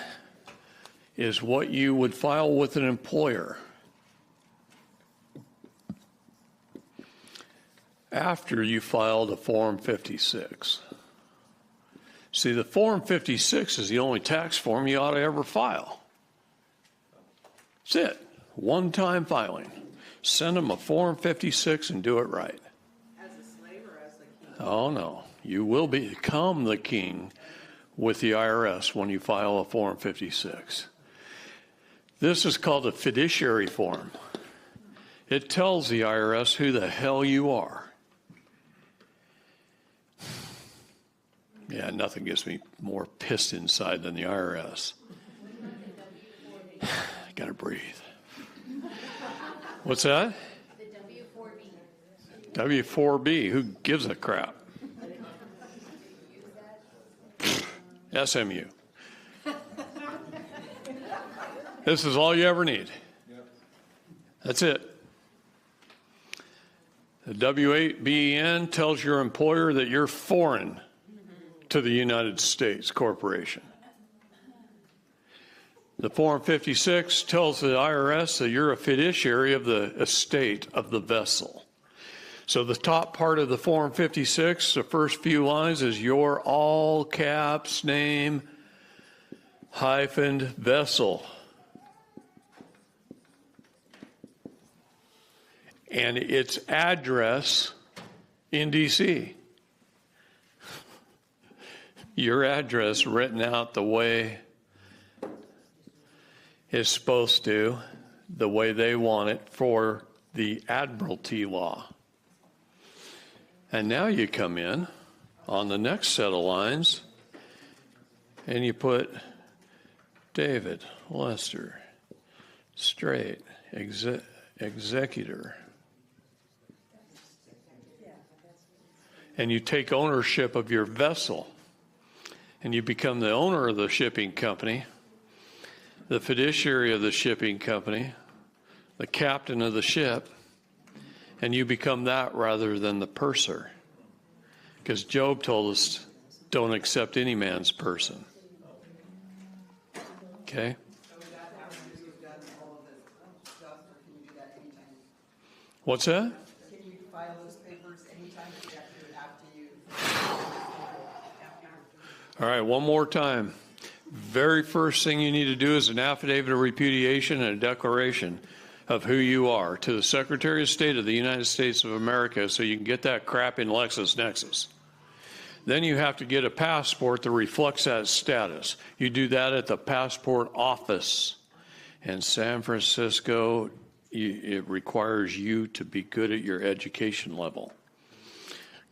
Speaker 2: is what you would file with an employer after you filed a Form 56. See, the Form 56 is the only tax form you ought to ever file. That's it. One-time filing. Send them a Form 56 and do it right.
Speaker 13: As a slave or as a king?
Speaker 2: Oh, no. You will become the king with the IRS when you file a Form 56. This is called a fiduciary form. It tells the IRS who the hell you are. Yeah, nothing gets me more pissed inside than the IRS. Gotta breathe. What's that? The W4B. W4B, who gives a crap? SMU. This is all you ever need. That's it. The W8BEN tells your employer that you're foreign to the United States corporation. The Form 56 tells the IRS that you're a fiduciary of the estate of the vessel. So the top part of the Form 56, the first few lines, is your all caps name hyphened vessel. And its address in D.C. Your address written out the way it's supposed to, the way they want it for the Admiralty law. And now you come in on the next set of lines and you put David Lester Straight, executor. And you take ownership of your vessel and you become the owner of the shipping company, the fiduciary of the shipping company, the captain of the ship, and you become that rather than the purser. Because Job told us, don't accept any man's person. Okay? What's that?
Speaker 13: Can you file those papers anytime or do you have to do it after you?
Speaker 2: All right, one more time. Very first thing you need to do is an affidavit of repudiation and a declaration of who you are to the Secretary of State of the United States of America so you can get that crap in LexisNexis. Then you have to get a passport that reflects that status. You do that at the passport office in San Francisco. It requires you to be good at your education level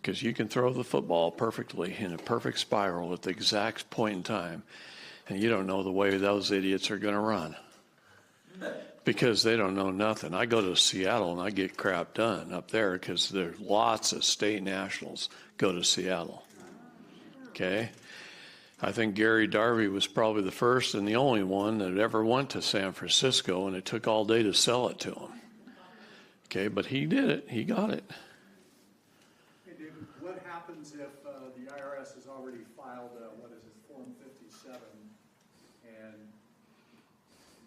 Speaker 2: because you can throw the football perfectly in a perfect spiral at the exact point in time, and you don't know the way those idiots are going to run because they don't know nothing. I go to Seattle and I get crap done up there because there's lots of state nationals go to Seattle. Okay? I think Gary Darby was probably the first and the only one that ever went to San Francisco, and it took all day to sell it to him. Okay, but he did it. He got it.
Speaker 12: Hey, David, what happens if the IRS has already filed, Form 57 and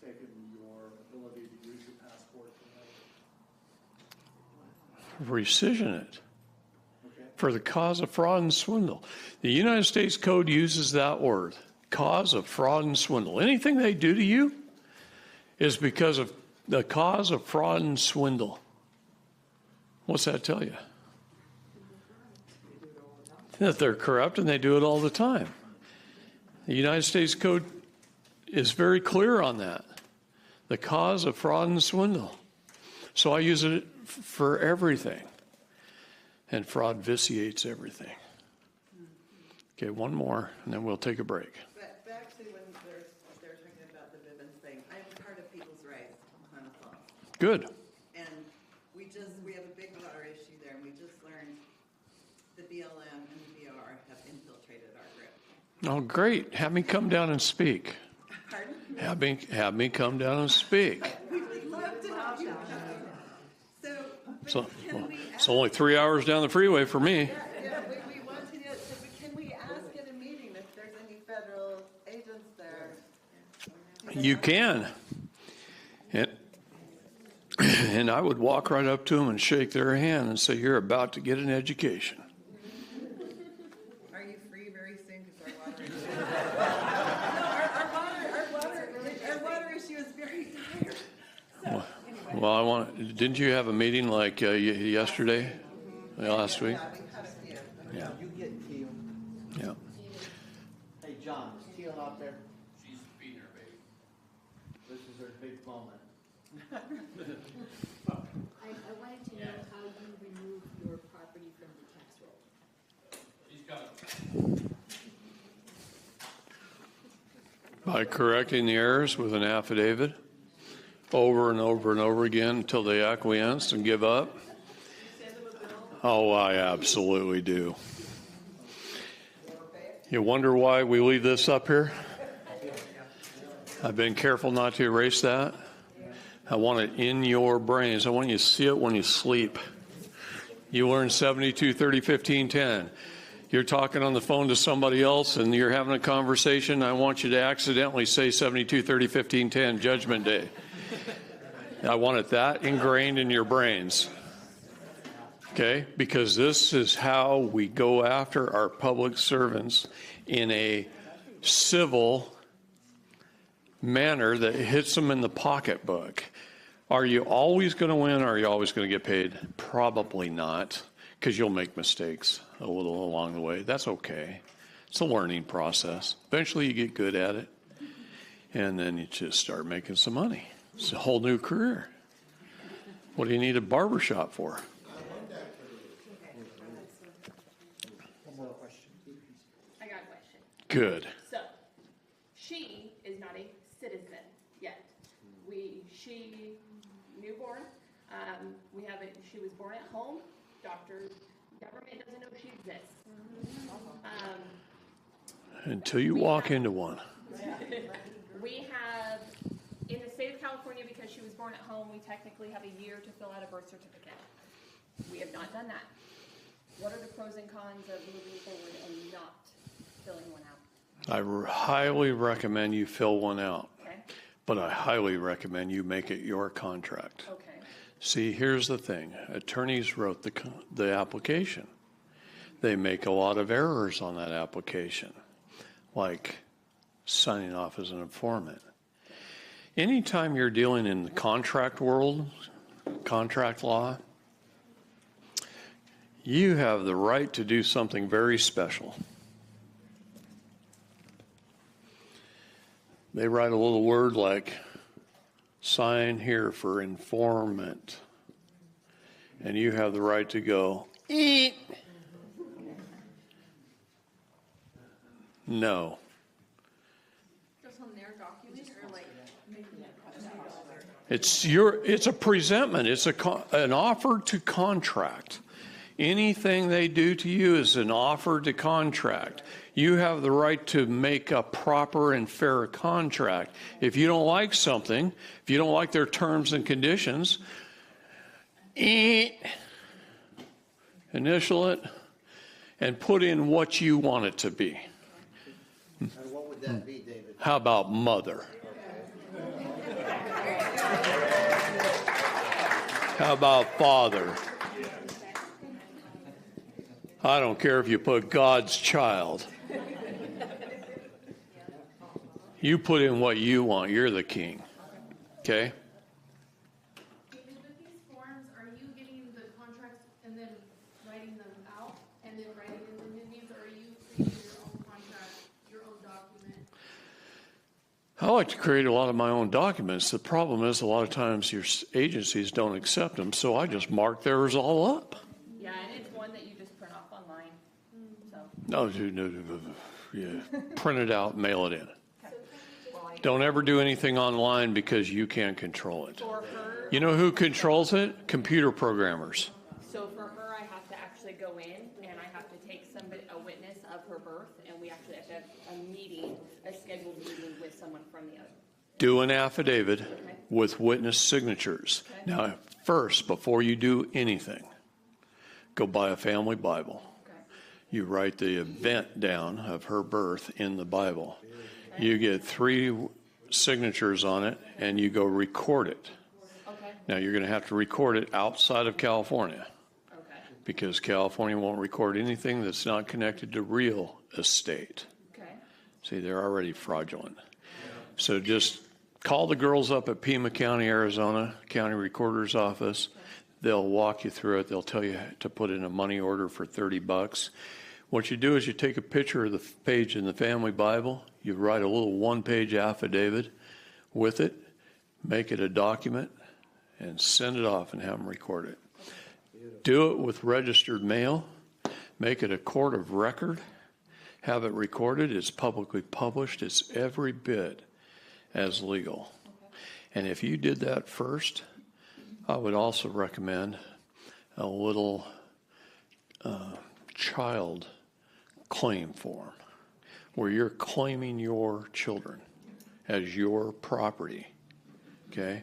Speaker 12: taken your ability to use your passport?
Speaker 2: Rescission it. For the cause of fraud and swindle. The United States Code uses that word, cause of fraud and swindle. Anything they do to you is because of the cause of fraud and swindle. What's that tell you? That they're corrupt and they do it all the time. The United States Code is very clear on that. The cause of fraud and swindle. So I use it for everything. And fraud vitiates everything. Okay, one more, and then we'll take a break.
Speaker 13: Back to when they're talking about the Bivens thing. I'm part of People's Rights on a phone.
Speaker 2: Good.
Speaker 13: And we have a big water issue there, and we just learned the BLM and the BR have infiltrated our group.
Speaker 2: Oh, great. Have me come down and speak.
Speaker 13: Pardon?
Speaker 2: Have me come down and speak.
Speaker 13: We would love to have you.
Speaker 2: So, well, it's only 3 hours down the freeway for me.
Speaker 13: Yeah, we want to do it. So can we ask at a meeting if there's any federal agents there?
Speaker 2: You can. And I would walk right up to them and shake their hand and say, you're about to get an education.
Speaker 13: Are you free very soon? Because our water issue. Our water issue is very dire. So, anyway.
Speaker 2: Well, didn't you have a meeting like yesterday, last week? Yeah.
Speaker 4: You get Teal.
Speaker 2: Yeah.
Speaker 4: Hey, John, is Teal out there?
Speaker 2: She's feeding her baby.
Speaker 4: This is her big moment.
Speaker 14: I wanted to know how you remove your property from the tax roll.
Speaker 2: She's got it. By correcting the errors with an affidavit over and over and over again until they acquiesce and give up. Oh, I absolutely do. You wonder why we leave this up here? I've been careful not to erase that. I want it in your brains. I want you to see it when you sleep. You learn 72, 30, 15, 10. You're talking on the phone to somebody else and you're having a conversation. I want you to accidentally say 72, 30, 15, 10, Judgment Day. I want it that ingrained in your brains. Okay? Because this is how we go after our public servants in a civil manner that hits them in the pocketbook. Are you always going to win or are you always going to get paid? Probably not, because you'll make mistakes a little along the way. That's okay. It's a learning process. Eventually you get good at it, and then you just start making some money. It's a whole new career. What do you need a barbershop for?
Speaker 15: I got a question.
Speaker 2: Good.
Speaker 15: So, she is not a citizen yet. She newborn. She was born at home. Government doesn't know she exists.
Speaker 2: Until you walk into one.
Speaker 15: We have, in the state of California, because she was born at home, we technically have a year to fill out a birth certificate. We have not done that. What are the pros and cons of moving forward and not filling one out?
Speaker 2: I highly recommend you fill one out.
Speaker 15: Okay.
Speaker 2: But I highly recommend you make it your contract.
Speaker 15: Okay.
Speaker 2: See, here's the thing. Attorneys wrote the application. They make a lot of errors on that application, like signing off as an informant. Anytime you're dealing in the contract world, contract law, you have the right to do something very special. They write a little word like, sign here for informant. And you have the right to go, eat. No.
Speaker 15: Just on their documents or like?
Speaker 2: It's a presentment. It's an offer to contract. Anything they do to you is an offer to contract. You have the right to make a proper and fair contract. If you don't like something, if you don't like their terms and conditions, initial it and put in what you want it to be.
Speaker 4: And what would that be, David?
Speaker 2: How about mother? How about father? I don't care if you put God's child. You put in what you want. You're the king. Okay?
Speaker 15: David, with these forms, are you getting the contracts and then writing them out and then writing in the new names, or are you creating your own contract, your own document?
Speaker 2: I like to create a lot of my own documents. The problem is a lot of times your agencies don't accept them, so I just mark theirs all up.
Speaker 15: Yeah, and it's one that you just print off online. So.
Speaker 2: No, yeah. Print it out, mail it in. Don't ever do anything online because you can't control it.
Speaker 15: For her,
Speaker 2: You know who controls it? Computer programmers.
Speaker 15: so for her, I have to actually go in and I have to take a witness of her birth, and we actually have to have a scheduled meeting with someone from the other.
Speaker 2: Do an affidavit with witness signatures.
Speaker 15: Okay.
Speaker 2: Now, first, before you do anything, go buy a family Bible.
Speaker 15: Okay.
Speaker 2: You write the event down of her birth in the Bible. You get 3 signatures on it, and you go record it.
Speaker 15: Okay.
Speaker 2: Now, you're going to have to record it outside of California.
Speaker 15: Okay.
Speaker 2: Because California won't record anything that's not connected to real estate.
Speaker 15: Okay.
Speaker 2: See, they're already fraudulent. So just Call the girls up at Pima County, Arizona, County Recorder's Office. They'll walk you through it. They'll tell you to put in a money order for $30. What you do is you take a picture of the page in the family Bible. You write a little one-page affidavit with it, make it a document, and send it off and have them record it. Do it with registered mail. Make it a court of record. Have it recorded. It's publicly published. It's every bit as legal. And if you did that first, I would also recommend a little child claim form where you're claiming your children as your property. Okay?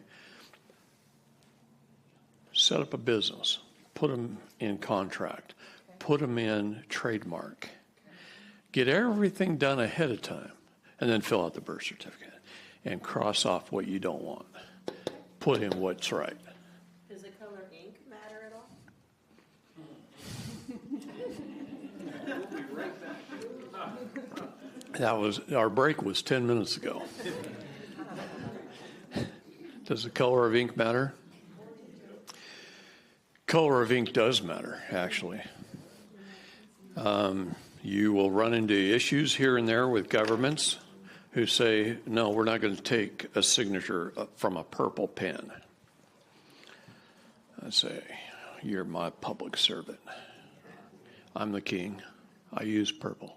Speaker 2: Set up a business. Put them in contract. Put them in trademark. Get everything done ahead of time, and then fill out the birth certificate and cross off what you don't want. Put in what's right.
Speaker 13: Does the color ink matter at all?
Speaker 2: Our break was 10 minutes ago. Does the color of ink matter? Color of ink does matter, actually. You will run into issues here and there with governments who say, no, we're not going to take a signature from a purple pen. I say, you're my public servant. I'm the king. I use purple.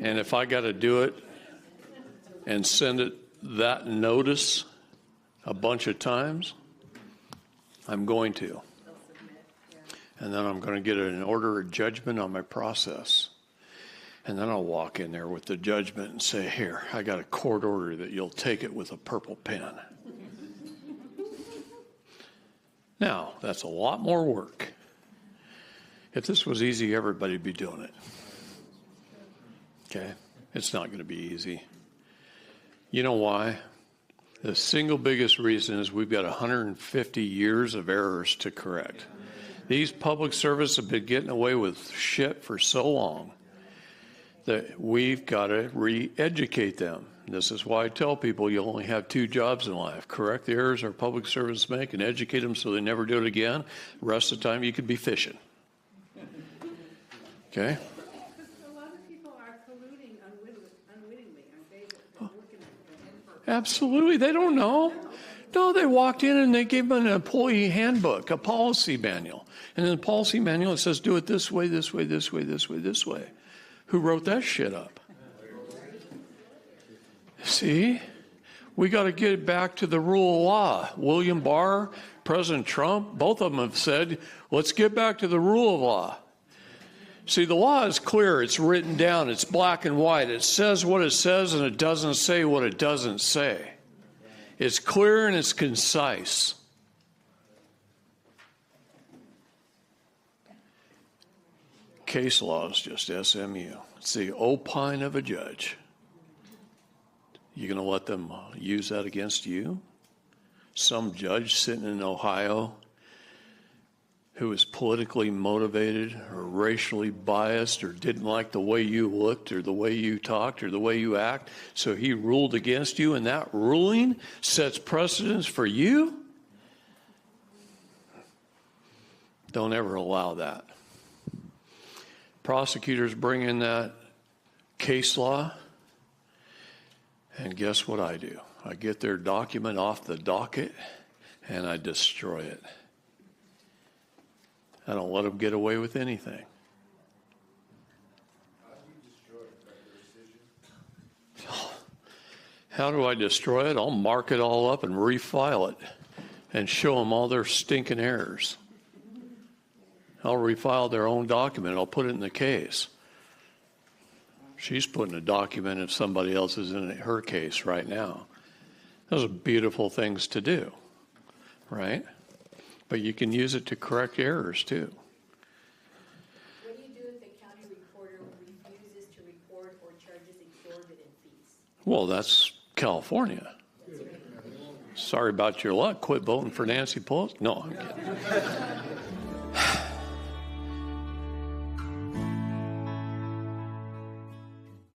Speaker 2: And if I got to do it and send it that notice a bunch of times, I'm going to. And then I'm going to get an order of judgment on my process. And then I'll walk in there with the judgment and say, here, I got a court order that you'll take it with a purple pen. Now, that's a lot more work. If this was easy, everybody'd be doing it. Okay? It's not going to be easy. You know why? The single biggest reason is we've got 150 years of errors to correct. These public servants have been getting away with shit for so long that we've got to re-educate them. This is why I tell people you only have 2 jobs in life. Correct the errors our public servants make and educate them so they never do it again. The rest of the time you could be fishing. Okay?
Speaker 7: A lot of people are colluding unwittingly, aren't they? They're working for
Speaker 2: Absolutely. They don't know. No, they walked in and they gave them an employee handbook, a policy manual. And in the policy manual, it says, do it this way, this way, this way, this way, this way. Who wrote that shit up? See? We got to get back to the rule of law. William Barr, President Trump, both of them have said, let's get back to the rule of law. See, the law is clear. It's written down. It's black and white. It says what it says, and it doesn't say what it doesn't say. It's clear and it's concise. Case law is just SMU. It's the opine of a judge. You going to let them use that against you? Some judge sitting in Ohio who is politically motivated or racially biased or didn't like the way you looked or the way you talked or the way you act, so he ruled against you, and that ruling sets precedence for you? Don't ever allow that. Prosecutors bring in that case law, and guess what I do? I get their document off the docket, and I destroy it. I don't let them get away with anything. How do I destroy it? I'll mark it all up and refile it and show them all their stinking errors. I'll refile their own document. I'll put it in the case. She's putting a document if somebody else is in her case right now. Those are beautiful things to do, right? But you can use it to correct errors, too.
Speaker 16: What do you do if the county recorder refuses to record or charges exorbitant fees?
Speaker 2: Well, that's California. Sorry about your luck. Quit voting for Nancy Pelosi. No, I'm kidding.